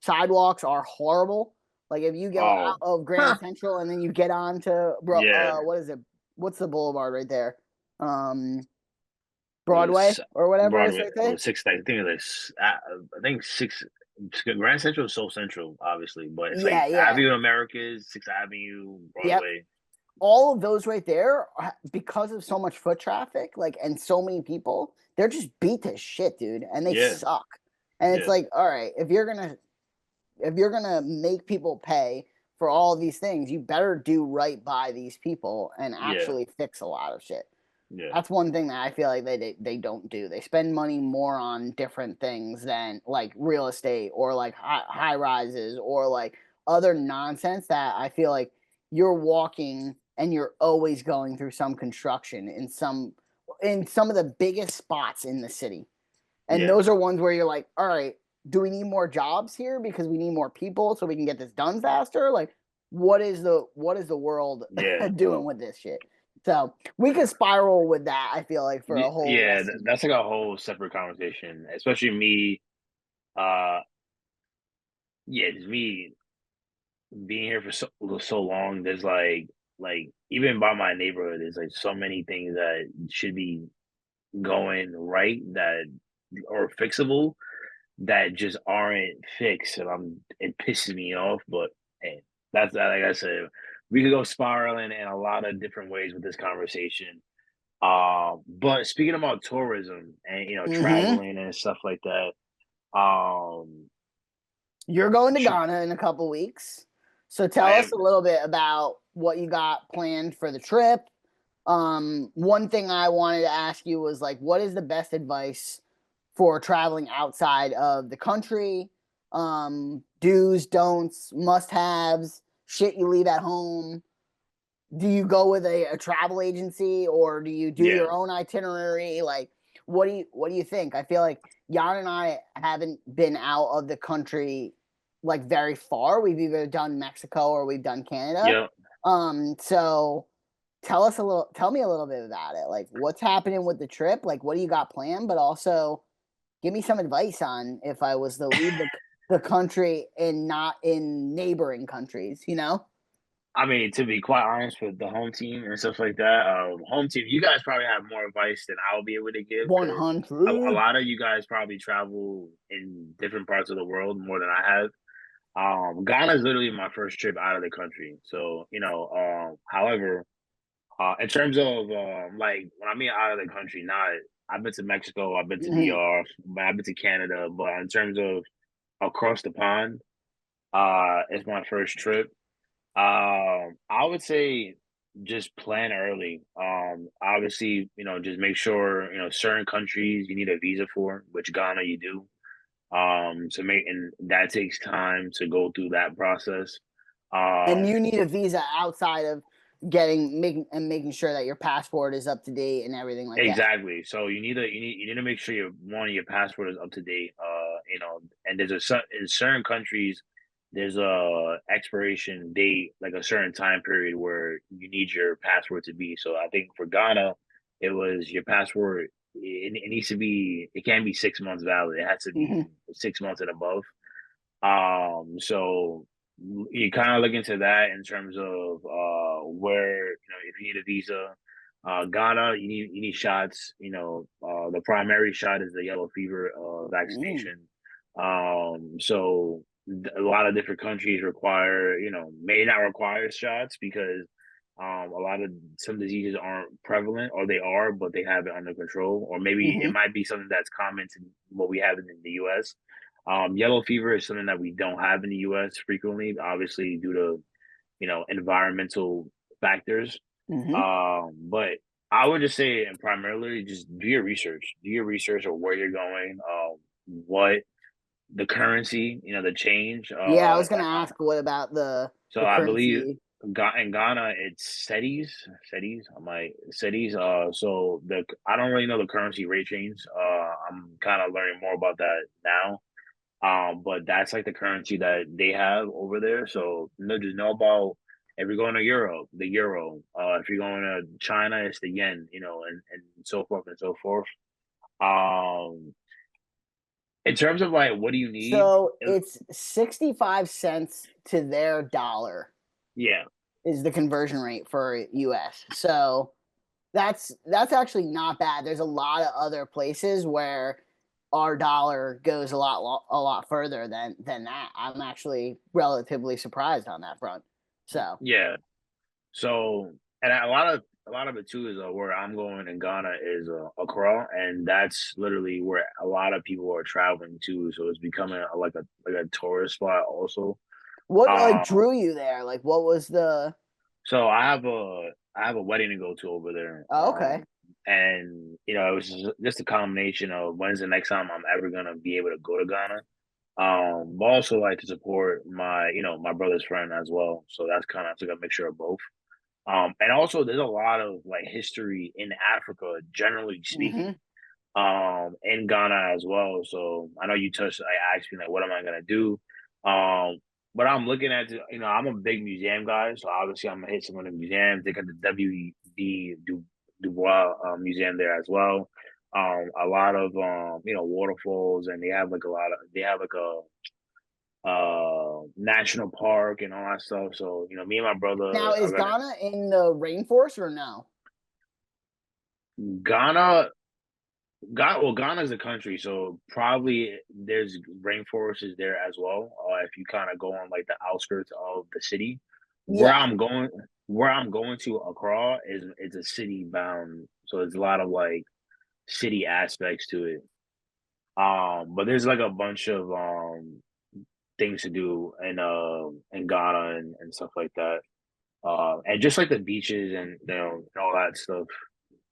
sidewalks are horrible. Like if you go out oh of Grand huh. Central and then you get on to yeah what is it? What's the boulevard right there? Um, it Broadway was or whatever it's Broadway right it there. was six I think it was I think six Grand Central is so central obviously but it's like Yeah, yeah, Avenue Americas 6th Avenue yep. Broadway All of those right there, because of so much foot traffic, like and so many people, they're just beat to shit, dude, and they yeah suck. And it's yeah like, all right, if you're gonna make people pay for all these things, you better do right by these people and yeah actually fix a lot of shit. yeah That's one thing that I feel like they don't do. They spend money more on different things than like real estate or like high rises or like other nonsense that I feel like you're walking and you're always going through some construction in some of the biggest spots in the city. And yeah those are ones where you're like, all right, do we need more jobs here because we need more people so we can get this done faster? Like, what is the world yeah doing with this shit? So we could spiral with that. I feel like for a whole Yeah, lesson. that's like a whole separate conversation. Especially me, uh, yeah, just me being here for so long. There's like even by my neighborhood, there's like so many things that should be going right that or fixable that just aren't fixed, and it pisses me off. But hey, that's like I said, we could go spiraling in a lot of different ways with this conversation. But speaking about tourism and Mm-hmm. traveling and stuff like that, um, You're going to tr- Ghana in a couple weeks. So I tell us am a little bit about what you got planned for the trip. One thing I wanted to ask you was like, what is the best advice for traveling outside of the country? Do's, don'ts, must haves, shit you leave at home. Do you go with a travel agency or do you do yeah, your own itinerary? Like, what do you think? I feel like Jan and I haven't been out of the country like very far. We've either done Mexico or we've done Canada. Yeah. So tell me a little bit about it. Like what's happening with the trip? Like what do you got planned? But also give me some advice on if I was to leave the country and not in neighboring countries, you know? I mean, to be quite honest with the home team and stuff like that, home team, you guys probably have more advice than I'll be able to give because a 100. lot of you guys probably travel in different parts of the world more than I have. Ghana is literally my first trip out of the country. So, however, in terms of like when I mean out of the country, not I've been to Mexico, I've been to Hmm. DR, I've been to Canada, but in terms of across the pond, it's my first trip. I would say just plan early. Obviously, just make sure, certain countries you need a visa for, which Ghana you do. And that takes time to go through that process. And Um, you need a visa outside of making sure that your passport is up to date and everything like that. exactly. So you need to make sure your passport is up to date. And in certain countries there's a expiration date, like a certain time period where you need your passport to be. So I think for Ghana, it was your passport. It needs to be. It can't be 6 months valid. It has to Hmm. be 6 months and above. So you kind of look into that in terms of where if you need a visa. Ghana, you need shots. The primary shot is the yellow fever Mm. vaccination. So a lot of different countries require, may not require shots because a lot of some diseases aren't prevalent, or they are, but they have it under control, or maybe it Hmm. might be something that's common to what we have in the U.S. Yellow fever is something that we don't have in the U.S. frequently, obviously due to environmental factors. Hmm. But I would just say, and primarily, just do your research. Do your research of where you're going, what the currency, the change. Yeah, I was gonna ask what about So the I believe currency. In Ghana it's cedis, cedis. I might cedis. So I don't really know the currency rate change. I'm kind of learning more about that now. But that's like the currency that they have over there. So just know about if you're going to Europe, the euro. If you're going to China, it's the yen. And so forth and so forth. Um, in terms of like, what do you need? So it's 65 cents to their dollar Yeah, is the conversion rate for US. So that's actually not bad. There's a lot of other places where our dollar goes a lot further than that. I'm actually relatively surprised on that front. So, yeah. So, and a lot of it too is where I'm going in Ghana is Accra, and that's literally where a lot of people are traveling to. So it's becoming like a tourist spot also. what like Um, drew you there? Like what was the so I have a wedding to go to over there. Oh, okay. And it was just a combination of when's the next time I'm ever gonna be able to go to Ghana. But also like to support my brother's friend as well. So that's kind of like a mixture of both. And also there's a lot of like history in Africa, generally Mhm. speaking, in Ghana as well. So I know you touched, I asked me like, what am I gonna do? Um, but I'm looking at, I'm a big museum guy, so obviously I'm gonna hit some of the museums. They got the W.D. Dubois museum there as well. A lot of waterfalls, and they have like a national park and all that stuff. So me and my Now, brother are is gonna Ghana in the rainforest or no? Ghana. Ghana's a country, so probably there's rainforests there as well. If you kind of go on like the outskirts of the city, where Yeah. I'm going, where I'm going to Accra is it's a city bound, so there's a lot of like city aspects to it. But there's like a bunch of things to do in Ghana and stuff like that. And just like the beaches and and all that stuff,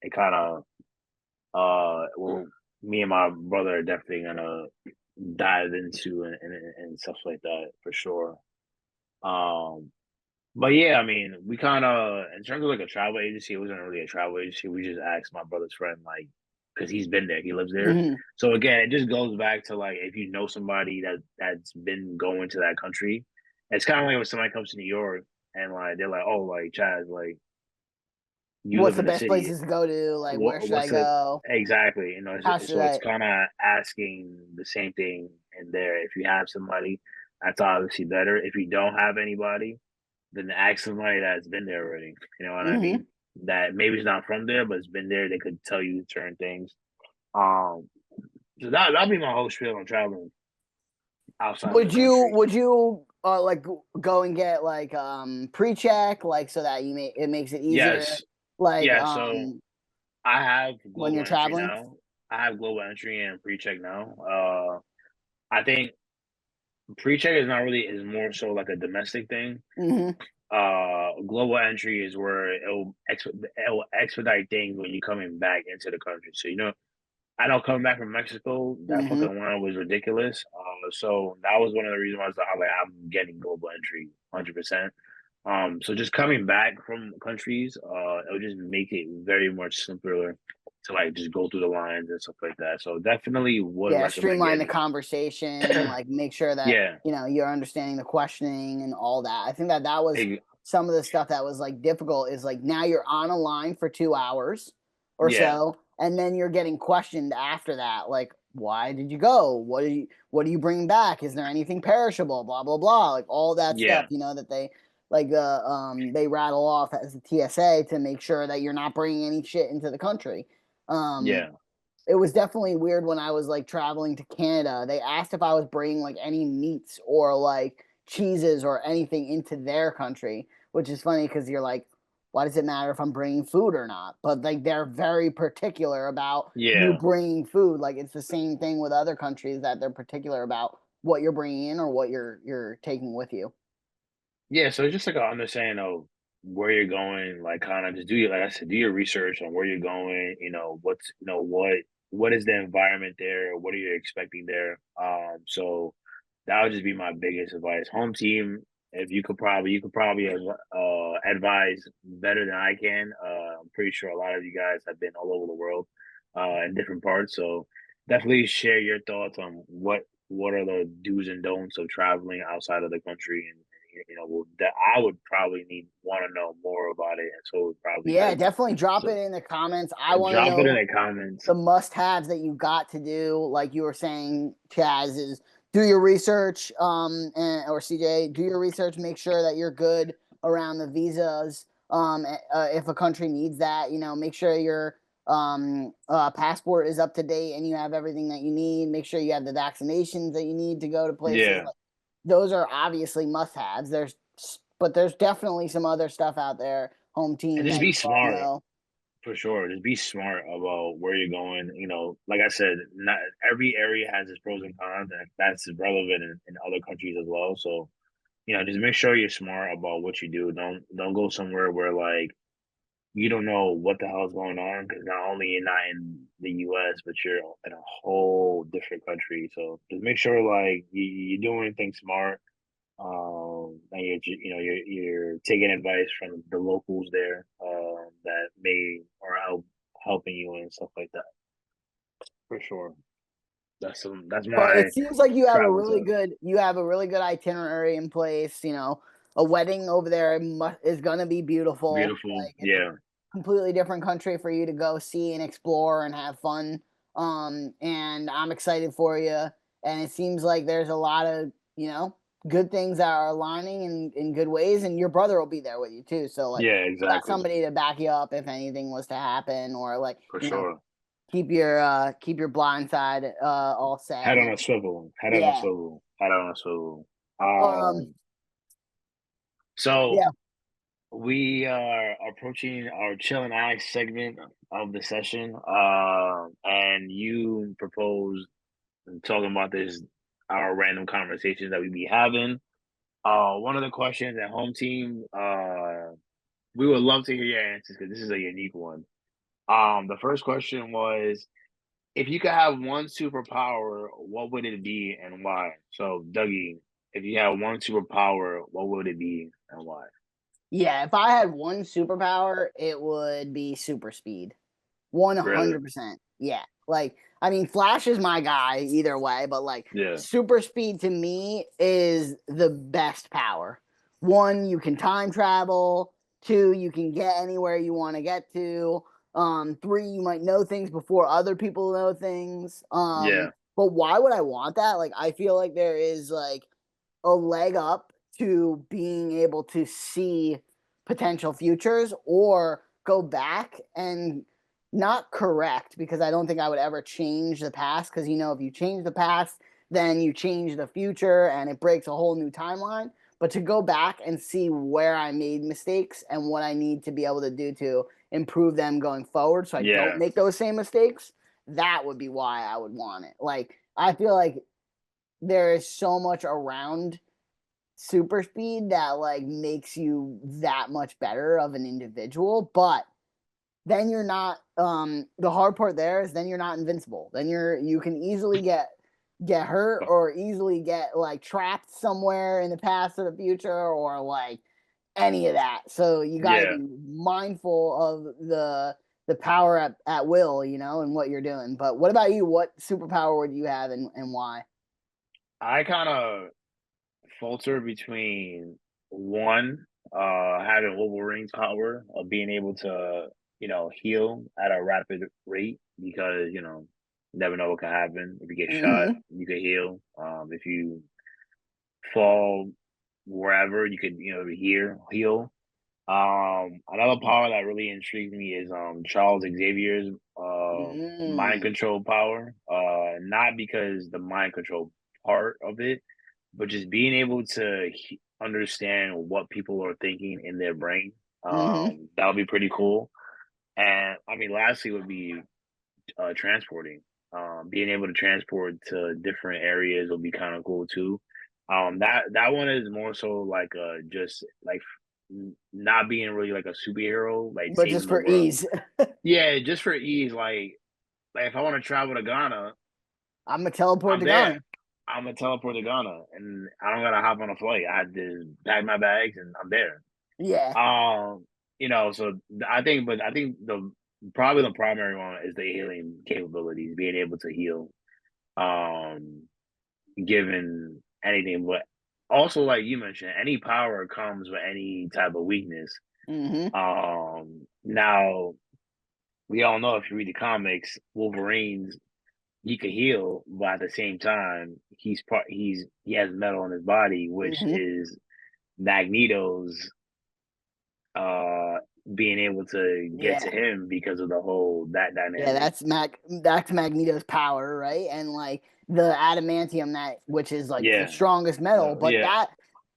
it kind of well, me and my brother are definitely gonna dive into and stuff like that for sure. Um, but yeah, I mean, we kind of in terms of like a travel agency, it wasn't really a travel agency. We just asked my brother's friend like because he's been there, he lives there. Hmm. So again, it just goes back to like if you know somebody that's been going to that country, it's kind of like when somebody comes to New York and like they're like, oh, like Chaz, like you What's live the in the best city. places to go to? Like, where should I What's the go? exactly? How should So it's I? kind of asking the same thing in there. If you have somebody, that's obviously better. If you don't have anybody, then ask somebody that's been there already. You know what I Hmm. mean? That maybe it's not from there, but it's been there. They could tell you certain things. Um, so that'll be my whole spiel on traveling outside of the country. Would you like go and get like pre-check like so that it makes it easier Yes, like yeah. So I have when global you're entry traveling? now. I have global entry and pre-check now. I think pre-check is not really is more so like a domestic thing. Hmm. Global entry is where it'll expedite things when you're coming back into the country. So I know coming back from Mexico, that Hmm. fucking line was ridiculous. So that was one of the reasons why I was like, I'm getting global entry 100%. So just coming back from countries, it'll just make it very much simpler to like just go through the lines and stuff like that. So definitely would Yeah, recommend streamline the getting. conversation, like make sure that, Yeah, you're understanding the questioning and all that. I think that that was ex- some of the stuff that was like difficult is like now you're on a line for 2 hours or yeah, so, and then you're getting questioned after that, like, why did you go? What are you bringing back? Is there anything perishable? Blah blah blah. Like all that stuff, yeah, that they rattle off as a TSA to make sure that you're not bringing any shit into the country. Um, yeah, it was definitely weird when I was like traveling to Canada. They asked if I was bringing like any meats or like cheeses or anything into their country, which is funny because you're like, why does it matter if I'm bringing food or not? But like they're very particular about you yeah. bringing food. Like it's the same thing with other countries that they're particular about what you're bringing in or what you're taking with you. Yeah, so it's just like an understanding of where you're going, like kind of just do your like I said, do your research on where you're going, what is the environment there, what are you expecting there. So that would just be my biggest advice. Home team, if you could probably advise better than I can. I'm pretty sure a lot of you guys have been all over the world, in different parts. So definitely share your thoughts on what are the do's and don'ts of traveling outside of the country and that I would probably want to know more about it, and so it would probably Yeah, better. definitely drop it So in the comments. I want to drop it in know the comments. the must-haves that you got to do, like you were saying, Chaz, is do your research, or CJ, do your research, make sure that you're good around the visas. If a country needs that, make sure your passport is up to date and you have everything that you need. Make sure you have the vaccinations that you need to go to places. Yeah, Like those are obviously must-haves. But there's definitely some other stuff out there, home and team, just that you be all smart know. for sure. Just be smart about where you're going. Like I said, not every area has its pros and cons, and that's relevant in other countries as well. So just make sure you're smart about what you do. Don't go somewhere where like you don't know what the hell is going on because not only you're not in the U.S., but you're in a whole different country. So just make sure like you're doing things smart. And you're taking advice from the locals there, that may or helping you and stuff like that. For sure, that's But my it seems like travel tip. you have a really good itinerary in place. A wedding over there is gonna be beautiful. Beautiful, Like it's a yeah, completely different country for you to go see and explore and have fun. And I'm excited for you. And it seems like there's a lot of good things that are aligning in good ways. And your brother will be there with you too. So like yeah, you got exactly, somebody to back you up if anything was to happen, or like for sure. keep your blind side all set. Head on And a swivel, head on a yeah. swivel, head on a swivel. Um, So yeah. we are approaching our chill and eye segment of the session. And you proposed talking about this, our random conversations that we be having. One of the questions at home team, we would love to hear your answers because this is a unique one. The first question was, if you could have one superpower, what would it be and why? So, Dougie, if you had one superpower, what would it be and why? Yeah, if I had one superpower, it would be super speed. Really? 100%. Yeah. Like, I mean, Flash is my guy either way, but like Yeah. super speed to me is the best power. One, you can time travel. Two, you can get anywhere you want to get to. Three, you might know things before other people know things. Yeah. But why would I want that? Like, I feel like there is like a leg up to being able to see potential futures or go back and not correct, because I don't think I would ever change the past, because you know if you change the past then you change the future and it breaks a whole new timeline. But to go back and see where I made mistakes and what I need to be able to do to improve them going forward so I don't Yeah. make those same mistakes, that would be why I would want it. Like, I feel like there is so much around super speed that like makes you that much better of an individual, but then you're not the hard part there is then you're not invincible. Then you can easily get hurt or easily get like trapped somewhere in the past or the future or like any of that. So you got to Yeah. be mindful of the power at will, you know, and what you're doing. But what about you? What superpower would you have and why? I kind of falter between one, having Wolverine's power of being able to, heal at a rapid rate because, you never know what can happen. If you get shot, Mm-hmm. you can heal. If you fall wherever, you could, heal. Another power that really intrigues me is Charles Xavier's mind Mm. control power. Not because the mind control part of it, but just being able to understand what people are thinking in their brain. Mm-hmm. That would be pretty cool. And I mean, lastly, would be transporting. Being able to transport to different areas will be kind of cool too. That one is more so like just like not being really like a superhero, like But just saving the for world. ease, Yeah, just for ease. Like if I want to travel to Ghana, I'm gonna teleport I'm to there. Ghana. I'm gonna teleport to Ghana, and I don't gotta hop on a flight. I just pack my bags and I'm there. Yeah. Um, I think the probably the primary one is the healing capabilities, being able to heal, um, given anything. But also, like you mentioned, any power comes with any type of weakness. Mm-hmm. Now we all know if you read the comics, Wolverine's he could heal, but at the same time, he has metal in his body, which Mm-hmm. is Magneto's uh being able to get to Yeah. him because of the whole that Yeah, dynamic. that's Magneto's power, right? And like the adamantium, that which is like the Yeah. strongest metal, No, but yeah.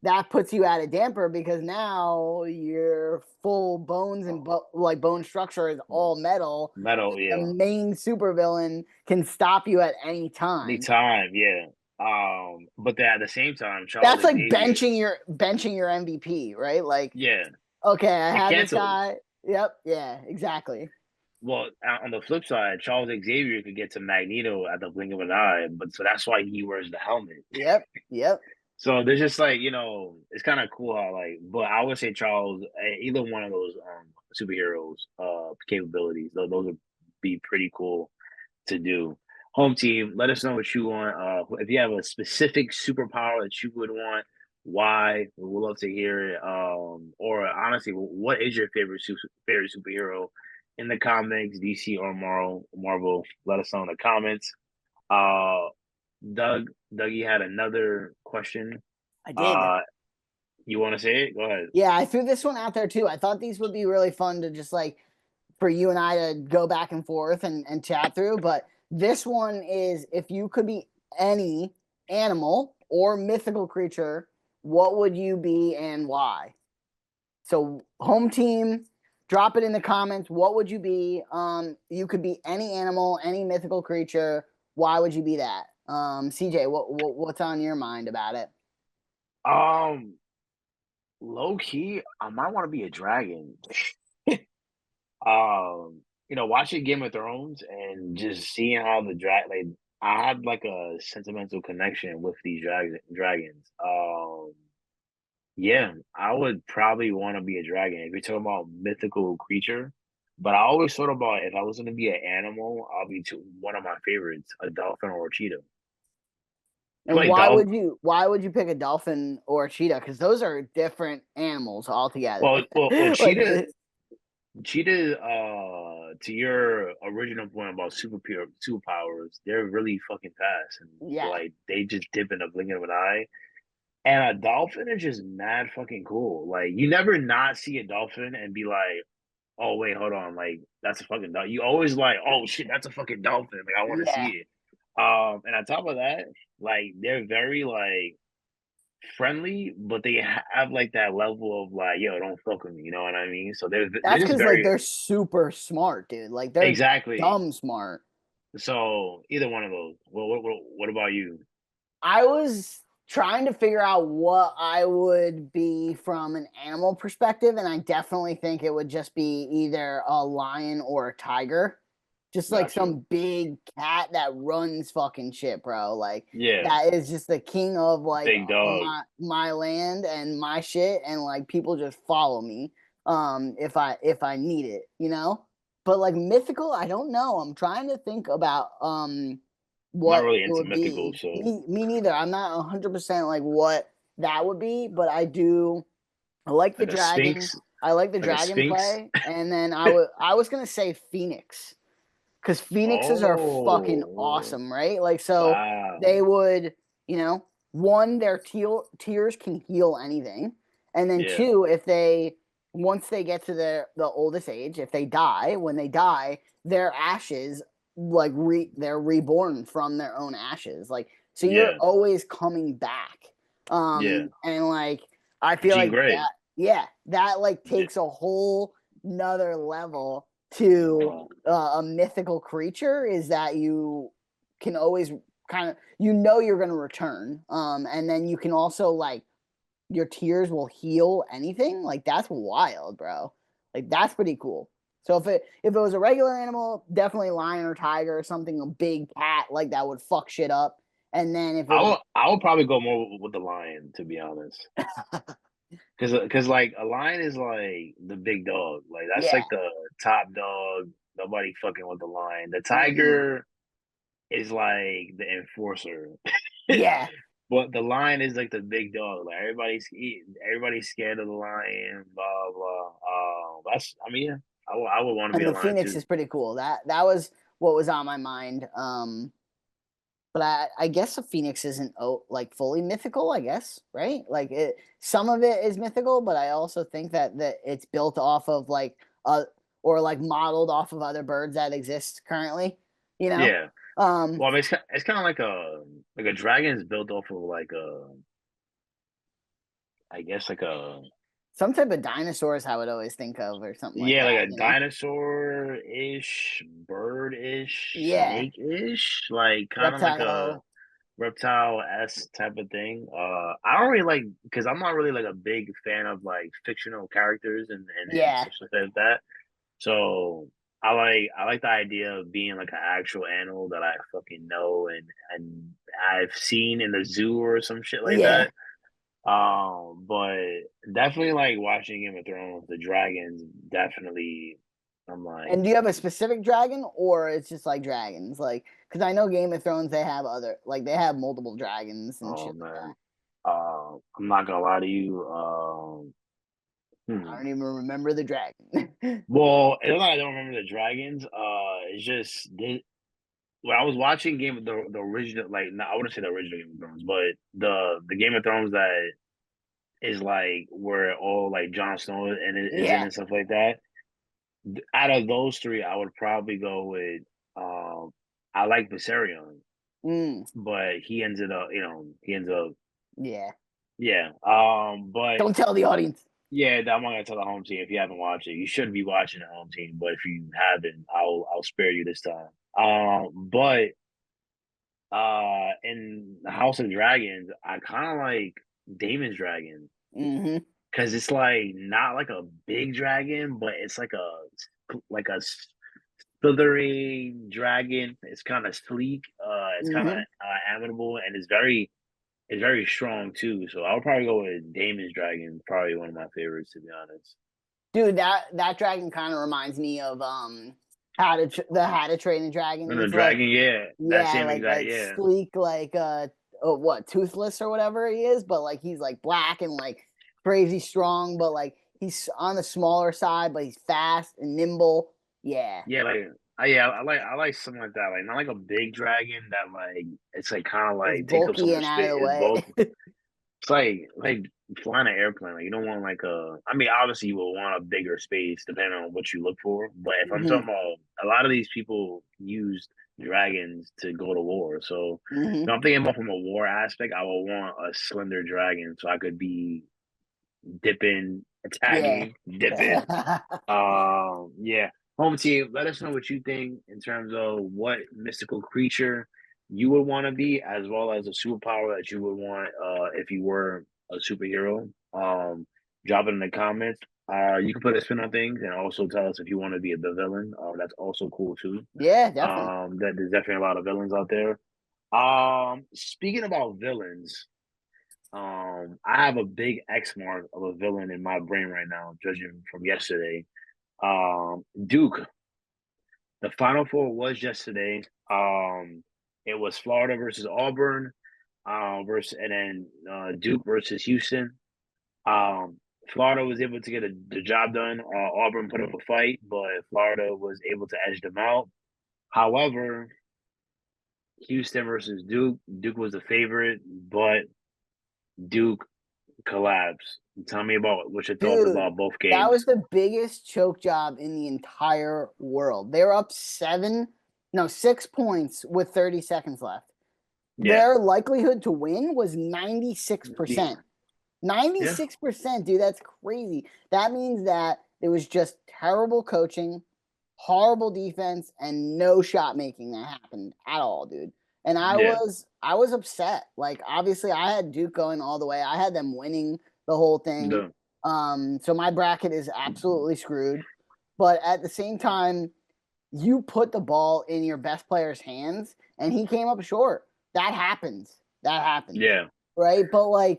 that puts you at a damper because now your full bones and like bone structure is all metal. Metal, The yeah. main supervillain can stop you at any The time. time, yeah. But then at the same time, Charles That's like Xavier, benching your MVP, right? Like, yeah, okay, I it had this cancels. guy. Yep, yeah, exactly. Well, on the flip side, Charles Xavier could get to Magneto at the blink of an eye, but so that's why he wears the helmet. Yep, yep. So there's just like, it's kind of cool how like, but I would say Charles, either one of those superheroes capabilities, those would be pretty cool to do. Home team, let us know what you want. If you have a specific superpower that you would want, why? We would love to hear it. Or honestly, what is your favorite superhero in the comics, DC or Marvel? Let us know in the comments. Uh, Dougie had another question. I did. Uh, you want to say it? Go ahead. Yeah, I threw this one out there too. I thought these would be really fun to just like for you and I to go back and forth and chat through. But this one is, if you could be any animal or mythical creature, what would you be and why? So home team, drop it in the comments. What would you be? You could be any animal, any mythical creature. Why would you be that? CJ, what's on your mind about it? Um, Low key, I might want to be a dragon. Watching Game of Thrones and just seeing how like I had like a sentimental connection with these dragons. Yeah, I would probably want to be a dragon. If you're talking about mythical creature, But I always thought about if I was going to be an animal, I'll be one of my favorites, a dolphin or a cheetah. I feel And like dolphin. why would you pick a dolphin or a cheetah? Because those are different animals altogether. Well, Like cheetah. To your original point about superpowers, they're really fucking fast, and yeah, like they just dip in the blink of an eye. And a dolphin is just mad fucking cool. Like you never not see a dolphin and be like, oh wait, hold on, like that's a fucking dolphin. You always like, oh shit, that's a fucking dolphin. Like I want to see yeah. it. And on top of that, like they're very like friendly, but they have like that level of like, yo, don't fuck with me. You know what I mean? So they're That's just because like very they're super smart, dude. Like they're exactly. dumb smart. So either one of those. Well, what about you? I was trying to figure out what I would be from an animal perspective, and I definitely think it would just be either a lion or a tiger. Just like Got you. some big cat that runs fucking shit, bro. Like Yeah, that is just the king of like big dog. my land and my shit, and like people just follow me if I need it, you know? But like mythical, I don't know. I'm trying to think about I'm not what really it into would mythical, be. so Me neither. I'm not 100% like what that would be, but I like the like a dragon. sphinx, I like the like a dragon sphinx. play, and then I was gonna say phoenix because phoenixes are fucking Oh, awesome, right? Like so they wow. would, you know, one their tears can heal anything, and then Yeah, two, if they once they get to the oldest age, if they die, when they die, their ashes they're reborn from their own ashes, like so you're yeah, always coming back, yeah. and like I feel Jean like Grey. that, yeah, that like Yeah. takes a whole another level to a mythical creature is that you can always kind of you're going to return, and then you can also like your tears will heal anything, like that's wild, bro. Like that's pretty cool. So if it was a regular animal, definitely lion or tiger or something, a big cat like that would fuck shit up. And then if it was I would probably go more with the lion, to be honest. Cause like a lion is like the big dog. Like that's yeah, like the top dog. Nobody fucking with the lion. The mm-hmm. tiger is like the enforcer. Yeah, But the lion is like the big dog. Like everybody's scared of the lion. Blah blah. That's I mean, yeah, I would want to be and a the lion phoenix too. is pretty cool. That was what was on my mind. But I guess a phoenix isn't like fully mythical. I guess right. Like some of it is mythical, but I also think that it's built off of like or like modeled off of other birds that exist currently. You know, Yeah. um, Well, I mean, it's kind of like a dragon is built off of like I guess like a some type of dinosaurs I would always think of or something like yeah, like that. a You know, dinosaur-ish, bird-ish, yeah, snake-ish, like kind of like a reptile. reptile-esque type of thing. I don't really like because I'm not really like a big fan of like fictional characters and Yeah, such like that. So I like the idea of being like an actual animal that I fucking know and I've seen in the zoo or some shit like yeah. that. But definitely like watching Game of Thrones, the dragons definitely. I'm like, And do you have a specific dragon, or it's just like dragons? Like, because I know Game of Thrones, they have other, like, they have multiple dragons and oh shit like man, that. I'm not gonna lie to you. I Hmm. don't even remember the dragon. Well, it's not that I don't remember the dragons. It's just when I was watching the original, like no, I wouldn't say the original Game of Thrones, but the Game of Thrones that is like where all like Jon Snow and it is in Yeah. and stuff like that. Out of those three, I would probably go with um I like Viserion, Mm, but he ended up, he ends up yeah. yeah. But Don't tell the audience. yeah, I'm not gonna tell the home team if you haven't watched it. You should be watching the home team, but if you haven't, I'll spare you this time. But in the House of Dragons, I kind of like Damon's dragon Hmm. because it's like not like a big dragon, but it's like a slithery dragon. It's kind of sleek. It's kind of Hmm. amiable, and it's very strong too. So I'll probably go with Damon's dragon. Probably one of my favorites, to be honest. Dude, that dragon kind of reminds me of How to Train a Dragon. And the He's like, dragon, yeah, that yeah, same exact, like yeah, sleek, like what, toothless or whatever he is, but like he's like black and like crazy strong, but like he's on the smaller side, but he's fast and nimble. Yeah, yeah, like, I like something like that, like not like a big dragon that like it's like kind of it's like takes up so bulky much and out space. of the It's way. bulky. It's like flying an airplane. Like you don't want like a. I mean, obviously you will want a bigger space depending on what you look for. But if I'm Hmm. talking about a lot of these people used dragons to go to war, so if Hmm. I'm thinking about from a war aspect, I would want a slender dragon so I could be dipping, Yeah. attacking, dipping. Yeah. Home team, let us know what you think in terms of what mystical creature you would want to be, as well as a superpower that you would want if you were a superhero. Drop it in the comments. You can put a spin on things and also tell us if you want to be the villain. That's also cool too. Yeah, definitely. That there's definitely a lot of villains out there. Speaking about villains, I have a big X mark of a villain in my brain right now, judging from yesterday. Duke. The Final Four was yesterday. It was Florida versus Auburn, versus and then Duke versus Houston. Florida was able to get the job done. Auburn put up a fight, but Florida was able to edge them out. However, Houston versus Duke. Duke was the favorite, but Duke collapsed. Tell me about what your thoughts Dude, about both that was games. the biggest choke job in the entire world. They were up no, 6 points with 30 seconds left. Yeah, Their likelihood to win was yeah, 96%. yeah, 96%, dude, that's crazy. That means that it was just terrible coaching, horrible defense, and no shot making that happened at all, dude. And yeah. I was upset. Like obviously I had Duke going all the way. I had them winning the whole thing. The So my bracket is absolutely screwed. But at the same time, you put the ball in your best player's hands and he came up short. That happens. That happens. yeah, Right? But like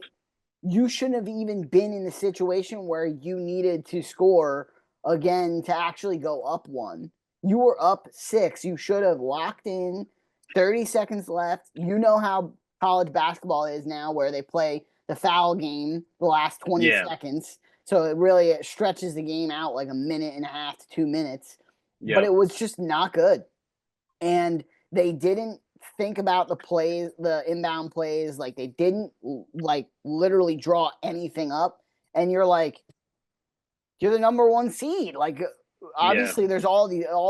you shouldn't have even been in the situation where you needed to score again to actually go up one. You were up six. You should have locked in 30 seconds left. You know how college basketball is now, where they play the foul game the last 20 yeah, seconds. So it stretches the game out like a minute and a half to 2 minutes. But yeah, it was just not good. And they didn't think about the plays, the inbound plays. Like they didn't like literally draw anything up. And you're like, you're the number one seed. Like yeah, obviously, there's all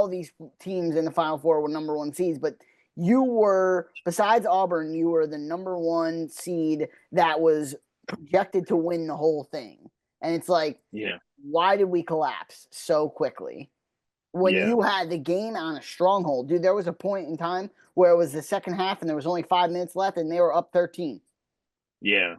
these teams in the Final Four were number one seeds, but you were besides Auburn, you were the number one seed that was projected to win the whole thing. And it's like, yeah, why did we collapse so quickly? When yeah, you had the game on a stronghold, dude, there was a point in time where it was the second half and there was only 5 minutes left and they were up 13. yeah,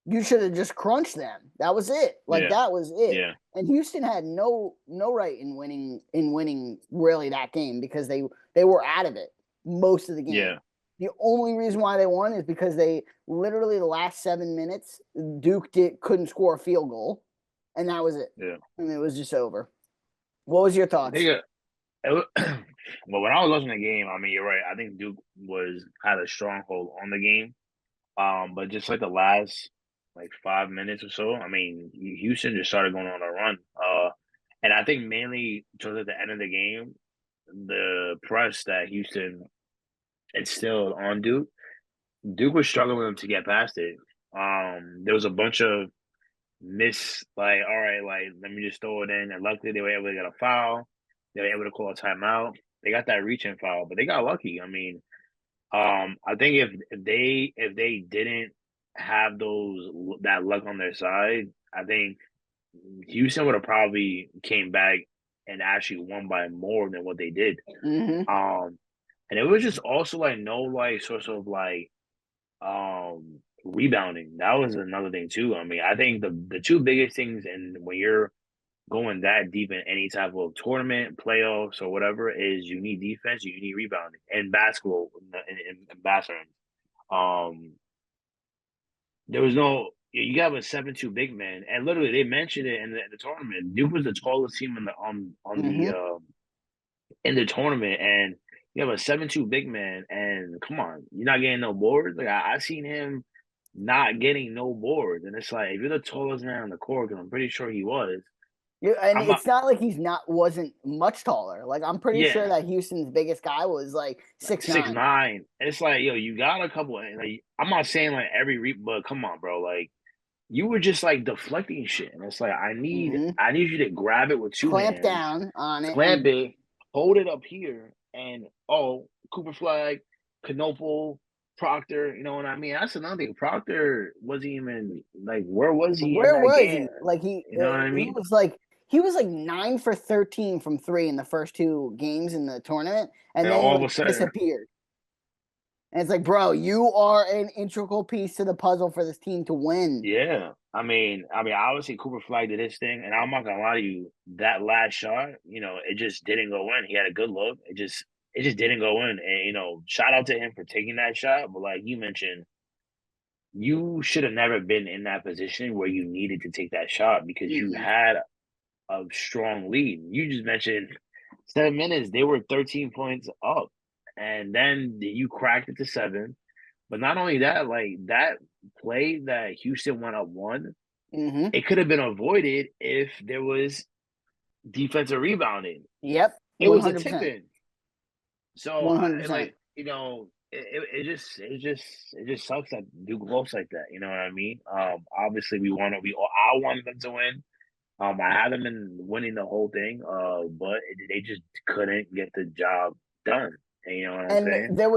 You should have just crunched them. That was it. Like yeah, that was it. yeah, And Houston had no right in winning really that game because they were out of it most of the game. yeah, The only reason why they won is because they literally the last 7 minutes couldn't score a field goal, and that was it. yeah. And it was just over. What was your I thoughts? think well, when I was watching the game, I mean, you're right. I think Duke was had a stronghold on the game. But just like the last like 5 minutes or so, I mean, Houston just started going on a run. And I think mainly towards the end of the game, the press that Houston instilled on Duke, Duke was struggling to get past it. There was a bunch of like, all right, like let me just throw it in. And luckily they were able to get a foul. They were able to call a timeout. They got that reaching foul, but they got lucky. I mean, I think if they didn't have that luck on their side, I think Houston would have probably came back and actually won by more than what they did. Mm-hmm. Um, and it was just also like no like sort of like rebounding. That was another thing too. I mean, I think the two biggest things and when you're going that deep in any type of tournament, playoffs, or whatever is you need defense, you need rebounding. And basketball in basketball. Um there was no you have a 7-2 big man, and literally they mentioned it in the tournament. Duke was the tallest team on the Hmm. in the tournament, and you have a 7-2 big man, and come on, you're not getting no boards. Like I seen him not getting no boards, and it's like if you're the tallest man on the court, because I'm pretty sure he was. And I'm not, it's not like he's not wasn't much taller. Like I'm pretty sure yeah, that Houston's biggest guy was like like 6'9". 6'9". It's like yo, you got a couple. Like I'm not saying like every but come on, bro, like. You were just like deflecting shit, and it's like Hmm. I need you to grab it with two Clamp hands, down on it clamp and it, hold it up here, and oh, Cooper Flag, Knoepel, Proctor. You know what I mean? That's another thing. Proctor wasn't even like where was he in where that was game? he? Like You know what I mean? he was like 9 for 13 from three in the first two games in the tournament, and And then he all of like a sudden, disappeared. And it's like, bro, you are an integral piece to the puzzle for this team to win. yeah. Obviously Cooper Flag did his thing, and I'm not gonna lie to you, that last shot, it just didn't go in. He had a good look. It just didn't go in. And shout out to him for taking that shot. But like you mentioned, you should have never been in that position where you needed to take that shot because you Mm-mm. had a strong lead. You just mentioned 7 minutes, they were 13 points up. And then you cracked it to seven. But not only that, like that play that Houston went up one, Mm-hmm. it could have been avoided if there was defensive rebounding. Yep. It was a 100%. tip in. So I 100%. like it just sucks that Duke lost like that. You know what I mean? Obviously I wanted them to win. I had them in winning the whole thing. But they just couldn't get the job done. And you know what I'm And saying? there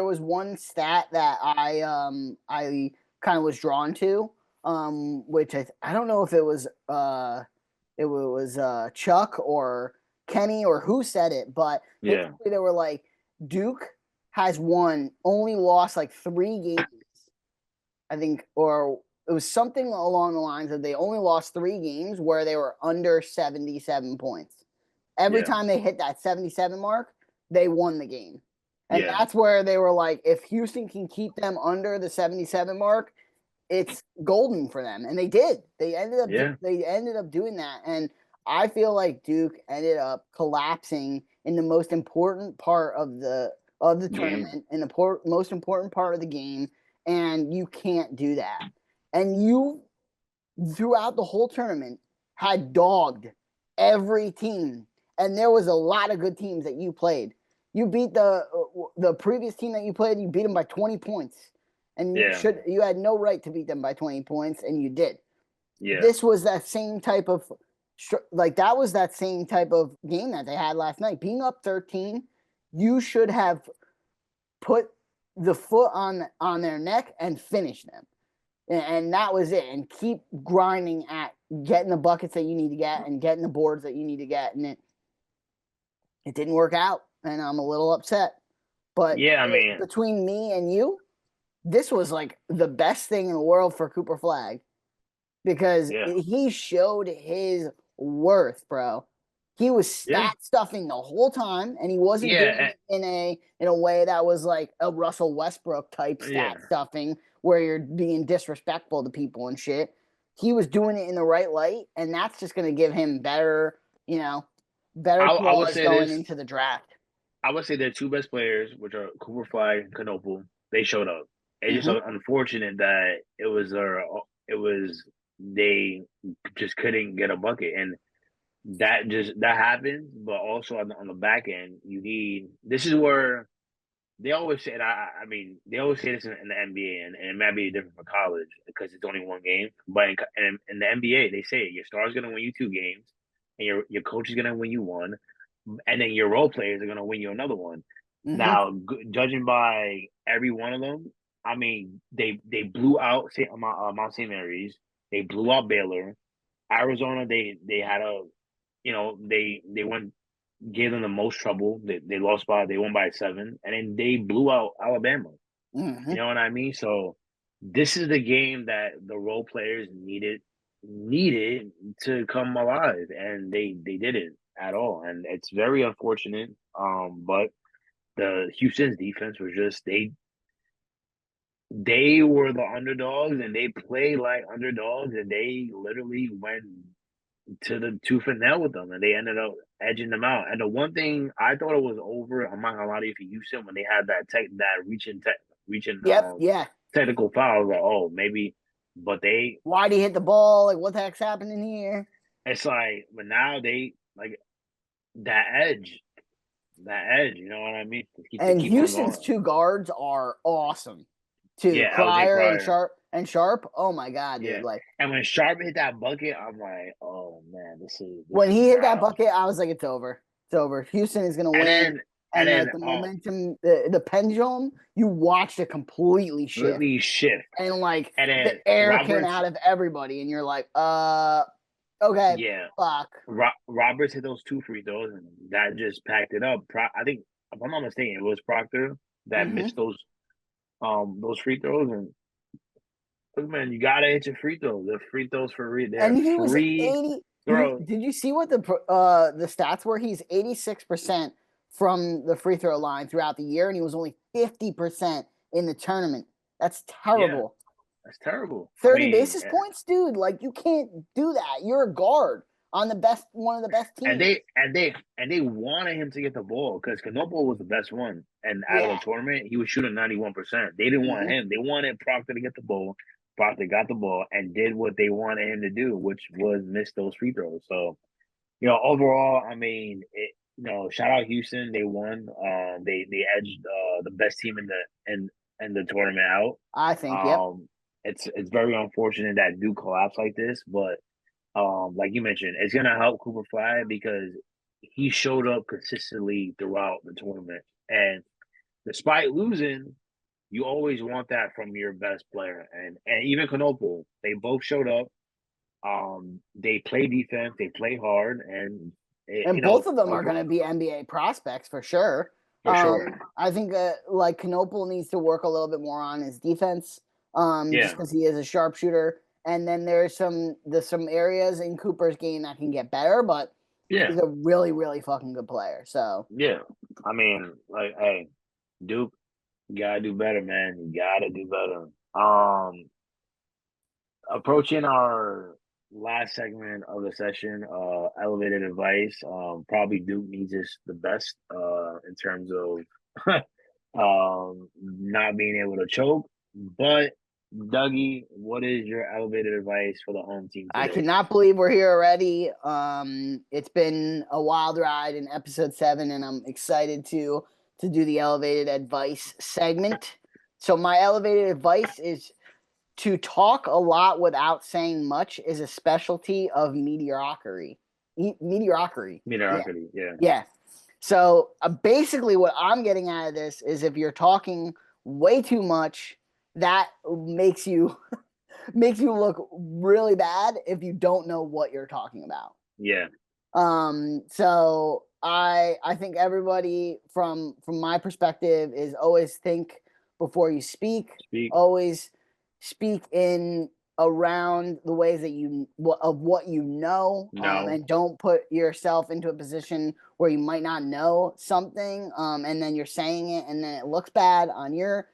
was one stat that I kind of was drawn to, which I don't know if it was Chuck or Kenny or who said it, but Yeah, basically they were like Duke has only lost like 3 games, I think, or it was something along the lines of they only lost 3 games where they were under 77 points. Every yeah, time they hit that 77 mark, they won the game. And yeah, that's where they were like, if Houston can keep them under the 77 mark, it's golden for them. And they did. yeah. They ended up doing that. And I feel like Duke ended up collapsing in the most important part of the Game. tournament, in the most important part of the game, and you can't do that. And you throughout the whole tournament had dogged every team, and there was a lot of good teams that you played. You beat the previous team that you played. You beat them by 20 points, and Yeah, you had no right to beat them by 20 points, and you did. yeah, This was that same type of that was that same type of game that they had last night. Being up 13, you should have put the foot on their neck and finish them, and that was it. And keep grinding at getting the buckets that you need to get and getting the boards that you need to get. And it didn't work out, and I'm a little upset. But yeah. I mean, between me and you, this was like the best thing in the world for Cooper Flag because yeah, he showed his worth, bro. He was yeah, stat stuffing the whole time, and he wasn't doing yeah, it in a way that was like a Russell Westbrook type yeah. stat stuffing where you're being disrespectful to people and shit. He was doing it in the right light, and that's just going to give him better I would clause say going this. into the draft. I would say their two best players, which are Cooper Flag and Knoepel, they showed up. It's just Mm-hmm. unfortunate that it was they just couldn't get a bucket, and that happens. But also on the back end, you need. This is where they always say, and I mean, they always say this in the NBA, and it might be different for college because it's only one game. But in the NBA, they say your star's going to win you 2 games, and your coach is going to win you one, and then your role players are going to win you another one. Mm-hmm. Now, judging by every one of them, I mean, they blew out Mount St. Mary's, they blew out Baylor, Arizona. They had they went gave them the most trouble. They won by 7, and then they blew out Alabama. Mm-hmm. You know what I mean? So this is the game that the role players needed to come alive, and they didn't at all, and it's very unfortunate. But the Houston's defense was just they were the underdogs and they played like underdogs and they literally went to the tooth and nail with them and they ended up edging them out. And the one thing I thought it was over, I'm not gonna lie to you, for Houston when they had that reaching Yep, yeah. technical foul, I was like, oh maybe, but they Why'd he hit the ball? Like, what the heck's happening here? it's like, but now they like that edge, you know what I mean? To And keep on Houston's going. two guards are awesome too. Yeah, LJ Crier and Cryer. Sharp. Oh my god, dude! Yeah. Like And when Sharp hit that bucket, I'm like, oh man, this when is he hit that now. bucket, I was like, it's over. It's over. Houston is gonna And win. then and And then like the momentum, the pendulum, you watched it completely shift, completely shift. and like And the then air came Roberts, out of everybody, and you're like, okay, yeah, fuck. Roberts hit those two free throws, and that just packed it up. I think, if I'm not mistaken, it was Proctor that Hmm. missed those free throws. And look, man, you gotta hit your free throws. They're And he was free 80. throws. Did you see what the stats were? He's 86% from the free throw line throughout the year, and he was only 50% in the tournament. That's Yeah, terrible. that's terrible. I 30 mean, basis points, dude. Like you can't do that. You're a guard on the best one of the best and teams. they wanted him to get the ball because Canopo was the best one, and out of the Yeah. tournament, he was shooting 91%. They didn't want Hmm. him. They wanted Proctor to get the ball. Proctor got the ball and did what they wanted him to do, which was miss those free throws. So, overall, I mean, shout out Houston. They won. They edged the best team in the tournament out. I think, yep. Um, it's very unfortunate that do collapse like this, but like you mentioned, it's gonna help Cooper Flag because he showed up consistently throughout the tournament. And despite losing, you always want that from your best player. And even Knoble, they both showed up. They play defense, they play hard, and And both of them are over going to be NBA prospects for sure. for sure. I think like Knopel needs to work a little bit more on his defense, just Yeah, because he is a sharpshooter. And then there's some areas in Cooper's game that can get better, but yeah, he's a really really fucking good player. So yeah. I mean, like, hey, Duke, you gotta do better, man. You gotta do better. Approaching our last segment of the session, elevated advice. Probably Duke needs this the best in terms of not being able to choke. But Dougie, what is your elevated advice for the home team I today? cannot believe we're here already. It's been a wild ride in episode 7, and I'm excited to do the elevated advice segment. So my elevated advice is to talk a lot without saying much is a specialty of mediocrity. Mediocrity. Yeah. Mediocrity, yeah, Yeah. So basically, what I'm getting out of this is if you're talking way too much, that makes you look really bad if you don't know what you're talking about. yeah. So I think everybody from my perspective is always think before you speak, Speak. always speak in around the ways that you of what you know, No. and don't put yourself into a position where you might not know something, and then you're saying it and then it looks bad on your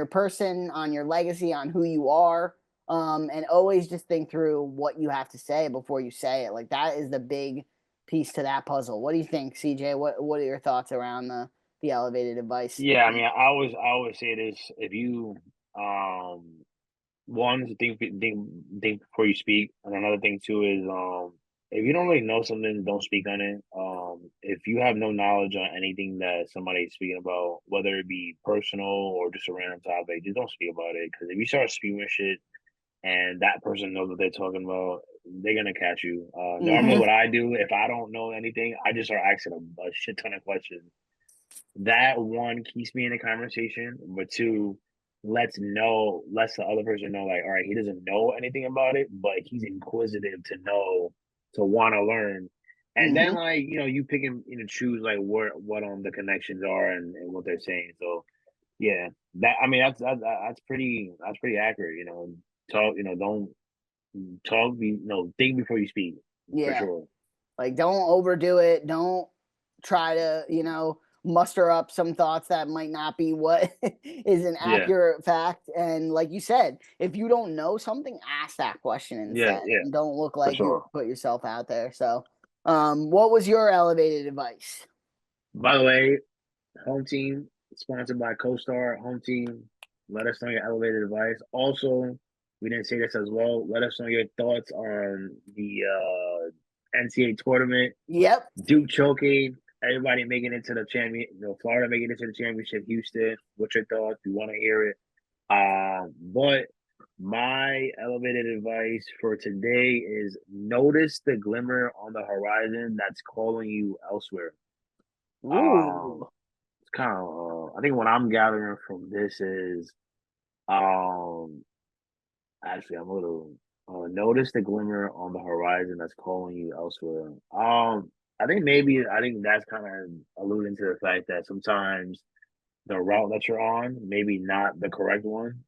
person, on your legacy, on who you are. And always just think through what you have to say before you say it. Like that is the big piece to that puzzle. What do you think, CJ? What are your thoughts around the elevated advice? Yeah, I mean, I always say this: if you um one to think before you speak, and another thing too is if you don't really know something, don't speak on it. If you have no knowledge on anything that somebody's speaking about, whether it be personal or just a random topic, just don't speak about it. Because if you start spewing shit and that person knows what they're talking about, they're gonna catch you. Normally, Mm-hmm. what I do if I don't know anything, I just start asking a shit ton of questions. That one keeps me in the conversation, but two lets the other person know, like, all right, he doesn't know anything about it, but he's inquisitive to know, to want to learn. And then, Mm-hmm. like, you pick and choose like what the connections are and what they're saying. So yeah, that I mean that's pretty accurate. Talk, don't talk, think before you speak, for Yeah. sure. Like don't overdo it. Don't try to, muster up some thoughts that might not be what is an Yeah, accurate fact. And like you said, if you don't know something, ask that question yeah, instead, yeah, and don't look for like you sure. put yourself out there. So, what was your elevated advice? By the way, home team sponsored by CoStar. Home team, let us know your elevated advice. Also, we didn't say this as well. Let us know your thoughts on the NCAA tournament. Yep. Duke choking, everybody making it to the champion. Florida making it to the championship. Houston, what's your thoughts? We want to hear it. But my elevated advice for today is notice the glimmer on the horizon that's calling you elsewhere. Um, Ooh. it's kind of, I think what I'm gathering from this is, um, actually, I'm a little, notice the glimmer on the horizon that's calling you elsewhere. I think that's kind of alluding to the fact that sometimes the route that you're on, maybe not the correct one.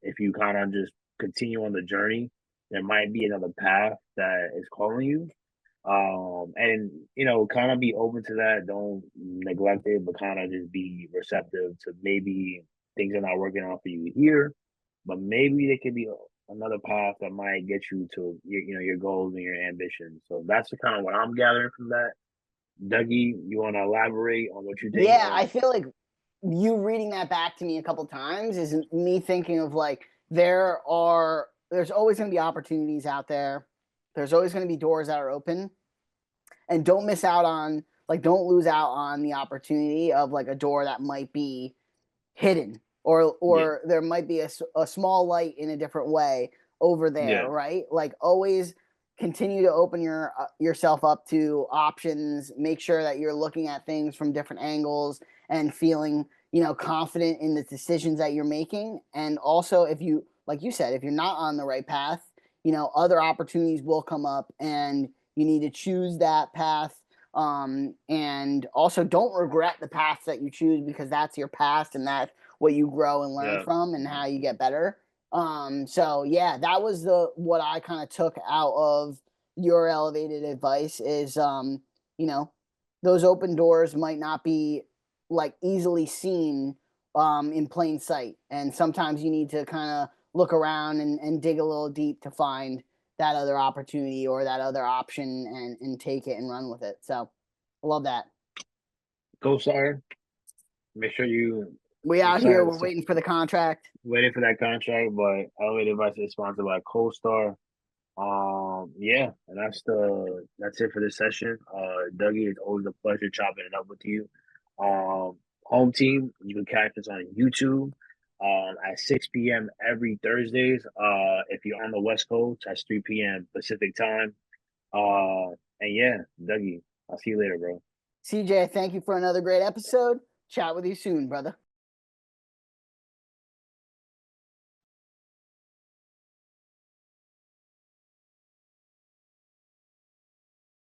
If you kind of just continue on the journey, there might be another path that is calling you. And kind of be open to that. Don't neglect it, but kind of just be receptive to maybe things are not working out for you here, but maybe there could be another path that might get you to your goals and your ambitions. So that's kind of what I'm gathering from that. Dougie, you want to elaborate on what you think Yeah, on? I feel like you reading that back to me a couple times is me thinking of like there's always going to be opportunities out there. There's always going to be doors that are open, and don't miss out on like don't lose out on the opportunity of like a door that might be hidden, Yeah, or there might be a small light in a different way over there, yeah, right? Like always continue to open yourself up to options, make sure that you're looking at things from different angles and feeling, confident in the decisions that you're making. And also, if you like you said, if you're not on the right path, other opportunities will come up, and you need to choose that path. And also don't regret the path that you choose, because that's your past and that's what you grow and learn yeah. from and Mhm. how you get better. So yeah, that was the what I kind of took out of your elevated advice is, you know, those open doors might not be like easily seen in plain sight. And sometimes you need to kind of look around and dig a little deep to find that other opportunity or that other option, and take it and run with it. So I love that. Co-star, make sure We you out here, sign, we're waiting for the contract. waiting for that contract. But Elevated Advice is sponsored by CoStar. Yeah, and that's it for this session. Dougie, it's always a pleasure chopping it up with you. Home team, you can catch us on YouTube at 6 p.m. every Thursdays. If you're on the West Coast, that's 3 p.m. Pacific time. And yeah, Dougie, I'll see you later, bro. CJ, thank you for another great episode. Chat with you soon, brother.